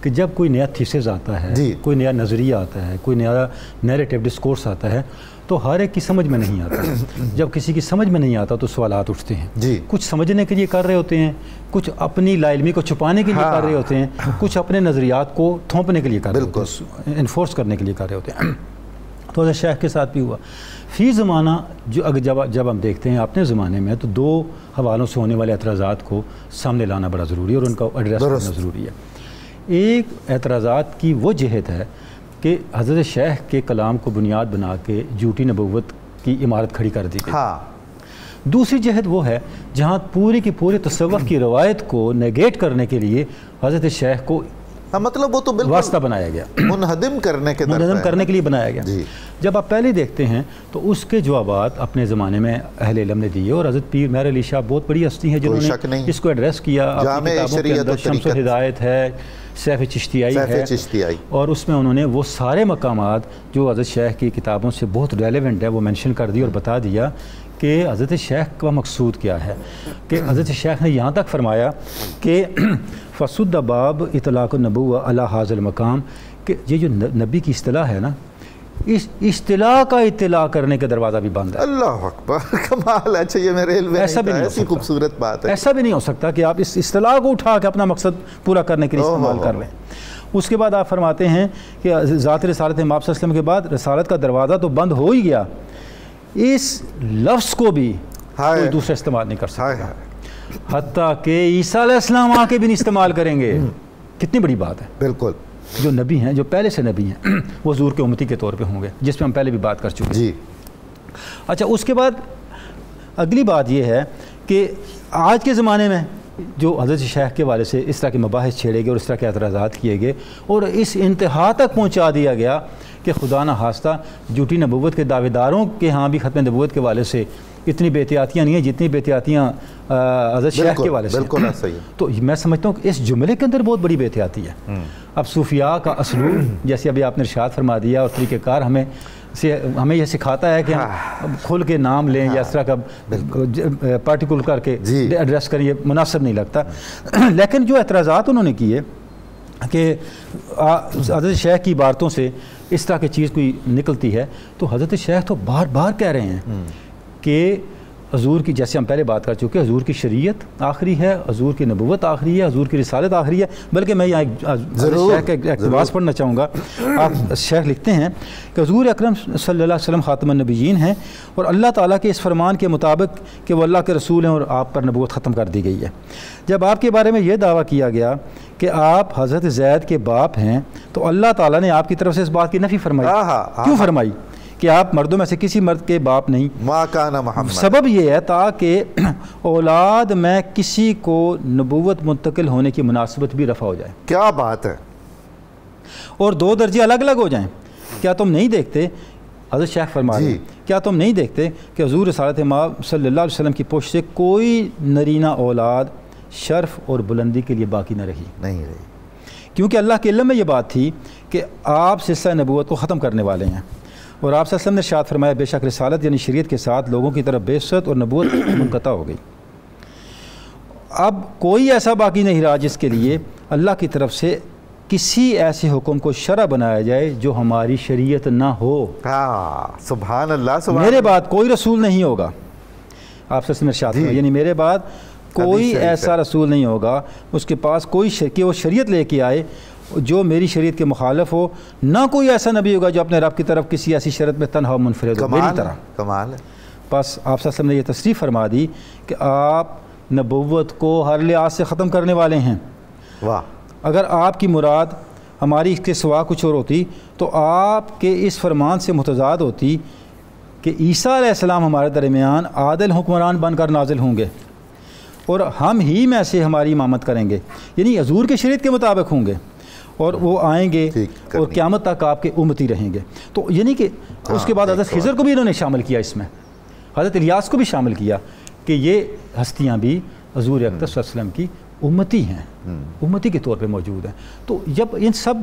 کہ جب کوئی نیا تھیسز آتا ہے، کوئی نیا نظریہ آتا ہے، کوئی نیا نیریٹیو ڈسکورس آتا ہے، تو ہر ایک کی سمجھ میں نہیں آتا۔ جب کسی کی سمجھ میں نہیں آتا تو سوالات اٹھتے ہیں، کچھ سمجھنے کے لیے کر رہے ہوتے ہیں، کچھ اپنی لا علمی کو چھپانے کے لیے کر رہے ہوتے ہیں، کچھ اپنے نظریات کو تھوپنے کے لیے کر رہے ہوتے ہیں، انفورس کرنے کے لیے کر رہے ہوتے ہیں۔ تو حضرت شیخ کے ساتھ بھی ہوا۔ فی زمانہ جب ہم دیکھتے ہیں اپنے زمانے میں، تو دو حوالوں سے ہونے والے اعتراضات کو سامنے لانا بڑا ضروری ہے اور ان کا ایڈریس کرنا ضروری ہے۔ ایک اعتراضات کی وہ جہت ہے کہ حضرت شیخ کے کلام کو بنیاد بنا کے جھوٹی نبوت کی عمارت کھڑی کر دی گئی۔ دوسری جہت وہ ہے جہاں پوری کی پوری تصوف کی روایت کو نیگیٹ کرنے کے لیے حضرت شیخ کو مطلب وہ تو بالکل واسطہ بنایا گیا، منہدم کرنے کے لیے بنایا گیا۔ جب آپ پہلے دیکھتے ہیں تو اس کے جوابات اپنے زمانے میں اہل علم نے دیے، اور حضرت پیر مہر علی شاہ بہت بڑی ہستی ہیں جنہوں نے اس کو ایڈریس کیا اپنی کتابوں کے اندر۔ شمس الہدایت ہے، سیف چشتیائی ہے، اور اس میں انہوں نے وہ سارے مقامات جو حضرت شیخ کی کتابوں سے بہت ریلیونٹ ہے وہ مینشن کر دی اور بتا دیا کہ حضرت شیخ کا مقصود کیا ہے۔ کہ حضرت شیخ نے یہاں تک فرمایا کہ فسد باب اطلاق النبوہ علی ھذا المقام، کہ یہ جو نبی کی اصطلاح ہے نا، اس اصطلاح کا اطلاع کرنے کا دروازہ بھی بند ہے۔ اللہ اکبر، کمال ہے۔ اچھا یہ میرے علم میں ایسا بھی نہیں ہو سکتا، خوبصورت بات ہے، ایسا بھی نہیں ہو سکتا کہ آپ اس اصطلاح کو اٹھا کے اپنا مقصد پورا کرنے کے لیے استعمال کر لیں۔ اس کے بعد آپ فرماتے ہیں کہ ذات رسالت امام صلی اللہ علیہ وسلم کے بعد رسالت کا دروازہ تو بند ہو ہی گیا، اس لفظ کو بھی کوئی دوسرا استعمال نہیں کر سکتا، حتیٰ کہ عیسیٰ علیہ السلام آ کے بھی نہیں استعمال کریں گے۔ کتنی بڑی بات ہے۔ بالکل، جو نبی ہیں، جو پہلے سے نبی ہیں، وہ حضور کے امتی کے طور پہ ہوں گے، جس پہ ہم پہلے بھی بات کر چکے ہیں۔ اچھا، اس کے بعد اگلی بات یہ ہے کہ آج کے زمانے میں جو حضرت شیخ کے والے سے اس طرح کے مباحث چھیڑے گئے اور اس طرح کے اعتراضات کیے گئے، اور اس انتہا تک پہنچا دیا گیا کہ خدا نہ خواستہ جھوٹی نبوت کے دعوے داروں کے ہاں بھی ختم نبوت کے والے سے اتنی بے احتیاطیاں نہیں ہیں جتنی بے احتیاطیاں حضرت شیخ کے والے سے۔ بالکل صحیح۔ تو میں سمجھتا ہوں کہ اس جملے کے اندر بہت بڑی بے احتیاطی ہے۔ اب صوفیاء کا اسلوب، جیسے ابھی آپ نے ارشاد فرما دیا، اور طریقہ کار ہمیں یہ سکھاتا ہے کہ ہم کھل کے نام لیں یا اس طرح کا پارٹیکل کر کے ایڈریس کریں، یہ مناسب نہیں لگتا۔ لیکن جو اعتراضات انہوں نے کیے کہ حضرت شیخ کی عبارتوں سے اس طرح کی چیز کوئی نکلتی ہے، تو حضرت شیخ تو بار بار کہہ رہے ہیں کہ حضور کی، جیسے ہم پہلے بات کر چکے، حضور کی شریعت آخری ہے، حضور کی نبوت آخری ہے، حضور کی رسالت آخری ہے۔ بلکہ میں یہاں شیخ کا اقتباس پڑھنا چاہوں گا۔ آپ شیخ لکھتے ہیں کہ حضور اکرم صلی اللہ علیہ وسلم خاتم النبیین ہیں، اور اللہ تعالیٰ کے اس فرمان کے مطابق کہ وہ اللہ کے رسول ہیں اور آپ پر نبوت ختم کر دی گئی ہے۔ جب آپ کے بارے میں یہ دعویٰ کیا گیا کہ آپ حضرت زید کے باپ ہیں، تو اللہ تعالیٰ نے آپ کی طرف سے اس بات کی نفی فرمائی۔ کیوں فرمائی؟ کہ آپ مردوں میں سے کسی مرد کے باپ نہیں۔ ما کان محمد، سبب یہ ہے تاکہ اولاد میں کسی کو نبوت منتقل ہونے کی مناسبت بھی رفع ہو جائے۔ کیا بات ہے، اور دو درجے الگ الگ ہو جائیں۔ کیا تم نہیں دیکھتے، حضرت شیخ فرما رہے ہیں، کیا تم نہیں دیکھتے کہ حضور رسالت امام صلی اللہ علیہ وسلم کی پشت سے کوئی نرینہ اولاد شرف اور بلندی کے لیے باقی نہ رہی، کیونکہ اللہ کے علم میں یہ بات تھی کہ آپ سلسلہ نبوت کو ختم کرنے والے ہیں، اور آپ صلی اللہ علیہ وسلم نے ارشاد فرمایا بے شک رسالت یعنی شریعت کے ساتھ لوگوں کی طرف بعثت اور نبوت منقطع ہو گئی۔ اب کوئی ایسا باقی نہیں رہا جس کے لیے اللہ کی طرف سے کسی ایسے حکم کو شرع بنایا جائے جو ہماری شریعت نہ ہو۔ سبحان اللہ، میرے بعد کوئی رسول نہیں ہوگا، آپ صلی اللہ علیہ وسلم نے ارشاد فرمایا، یعنی میرے بعد کوئی ایسا رسول نہیں ہوگا اس کے پاس کوئی کہ وہ شریعت لے کے آئے جو میری شریعت کے مخالف ہو، نہ کوئی ایسا نبی ہوگا جو اپنے رب کی طرف کسی ایسی شرط میں تنہا منفرد ہو میری طرح۔ کمال ہے۔ بس آپ صلی اللہ علیہ وسلم نے یہ تصریح فرما دی کہ آپ نبوت کو ہر لحاظ سے ختم کرنے والے ہیں۔ واہ، اگر آپ کی مراد ہماری اس کے سوا کچھ اور ہوتی تو آپ کے اس فرمان سے متضاد ہوتی کہ عیسیٰ علیہ السلام ہمارے درمیان عادل حکمران بن کر نازل ہوں گے اور ہم ہی میں سے ہماری امامت کریں گے، یعنی حضور کے شریعت کے مطابق ہوں گے، اور وہ آئیں گے اور قیامت تک آپ کے امتی رہیں گے۔ تو یعنی کہ اس کے بعد حضرت خضر کو بھی انہوں نے شامل کیا، اس میں حضرت الیاس کو بھی شامل کیا کہ یہ ہستیاں بھی حضور اکرم صلی اللہ علیہ وسلم کی امتی ہیں، امتی کے طور پہ موجود ہیں۔ تو جب ان سب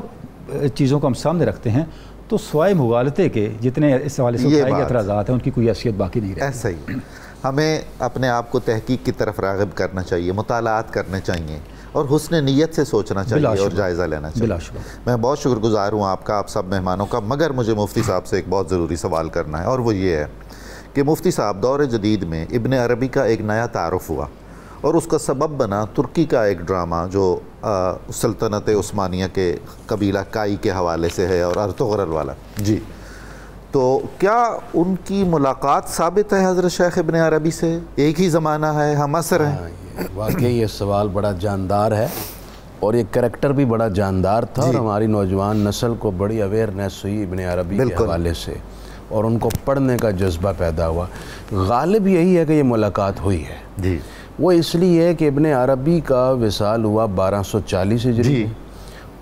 چیزوں کو ہم سامنے رکھتے ہیں تو سوائے مغالطے کے جتنے اس حوالے سے اٹھائے گئے اعتراضات ہیں ان کی کوئی حیثیت باقی نہیں رہتی۔ ایسا ہی ہمیں اپنے آپ کو تحقیق کی طرف راغب کرنا چاہیے، مطالعات کرنے چاہیے، اور حسن نیت سے سوچنا چاہیے اور جائزہ لینا چاہیے۔ میں بہت شکر گزار ہوں آپ کا، آپ سب مہمانوں کا، مگر مجھے مفتی صاحب سے ایک بہت ضروری سوال کرنا ہے، اور وہ یہ ہے کہ مفتی صاحب دور جدید میں ابن عربی کا ایک نیا تعارف ہوا، اور اس کا سبب بنا ترکی کا ایک ڈرامہ جو سلطنت عثمانیہ کے قبیلہ کائی کے حوالے سے ہے اور ارطغرل والا۔ جی، تو کیا ان کی ملاقات ثابت ہے حضرت شیخ ابن عربی سے؟ ایک ہی زمانہ ہے، ہم عصر ہیں؟ واقعی یہ سوال بڑا جاندار ہے، اور یہ کریکٹر بھی بڑا جاندار تھا، اور ہماری نوجوان نسل کو بڑی اویئرنیس ہوئی ابن عربی کے حوالے سے، اور ان کو پڑھنے کا جذبہ پیدا ہوا۔ غالب یہی ہے کہ یہ ملاقات ہوئی ہے۔ جی، وہ اس لیے کہ ابن عربی کا وصال ہوا 1240 ہجری،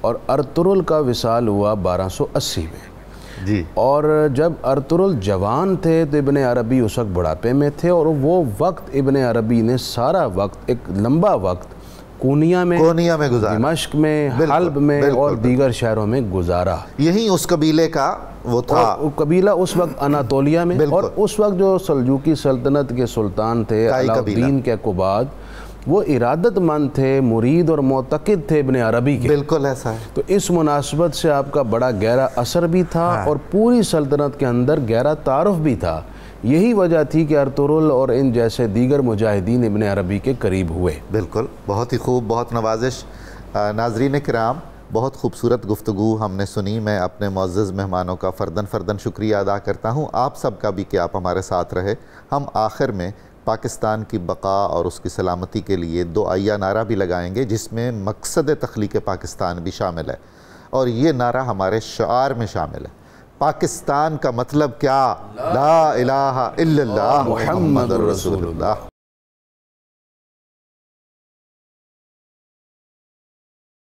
اور ارطغرل کا وصال ہوا 1280 میں جی، اور جب ارطغرل جوان تھے تو ابن عربی اس وقت بڑھاپے میں تھے، اور وہ وقت ابن عربی نے سارا وقت، ایک لمبا وقت کونیا میں گزارا، دمشق میں، حلب میں اور دیگر شہروں میں گزارا. یہی اس قبیلے کا وہ تھا. قبیلہ اس وقت اناطولیہ میں، اور اس وقت جو سلجوقی سلطنت کے سلطان تھے علاء الدین کیقوباد، وہ ارادت مند تھے، مرید اور معتقد تھے ابن عربی کے. بالکل ایسا ہے. تو اس مناسبت سے آپ کا بڑا گہرا اثر بھی تھا اور پوری سلطنت کے اندر گہرا تعارف بھی تھا. یہی وجہ تھی کہ ارطغرل اور ان جیسے دیگر مجاہدین ابن عربی کے قریب ہوئے. بالکل، بہت ہی خوب، بہت نوازش. ناظرین کرام، بہت خوبصورت گفتگو ہم نے سنی. میں اپنے معزز مہمانوں کا فرداً شکریہ ادا کرتا ہوں، آپ سب کا بھی کہ آپ ہمارے ساتھ رہے. ہم آخر میں پاکستان کی بقا اور اس کی سلامتی کے لیے دعائیہ نعرہ بھی لگائیں گے، جس میں مقصد تخلیق پاکستان بھی شامل ہے، اور یہ نعرہ ہمارے شعار میں شامل ہے. پاکستان کا مطلب کیا؟ لا الہ الا اللہ محمد رسول اللہ.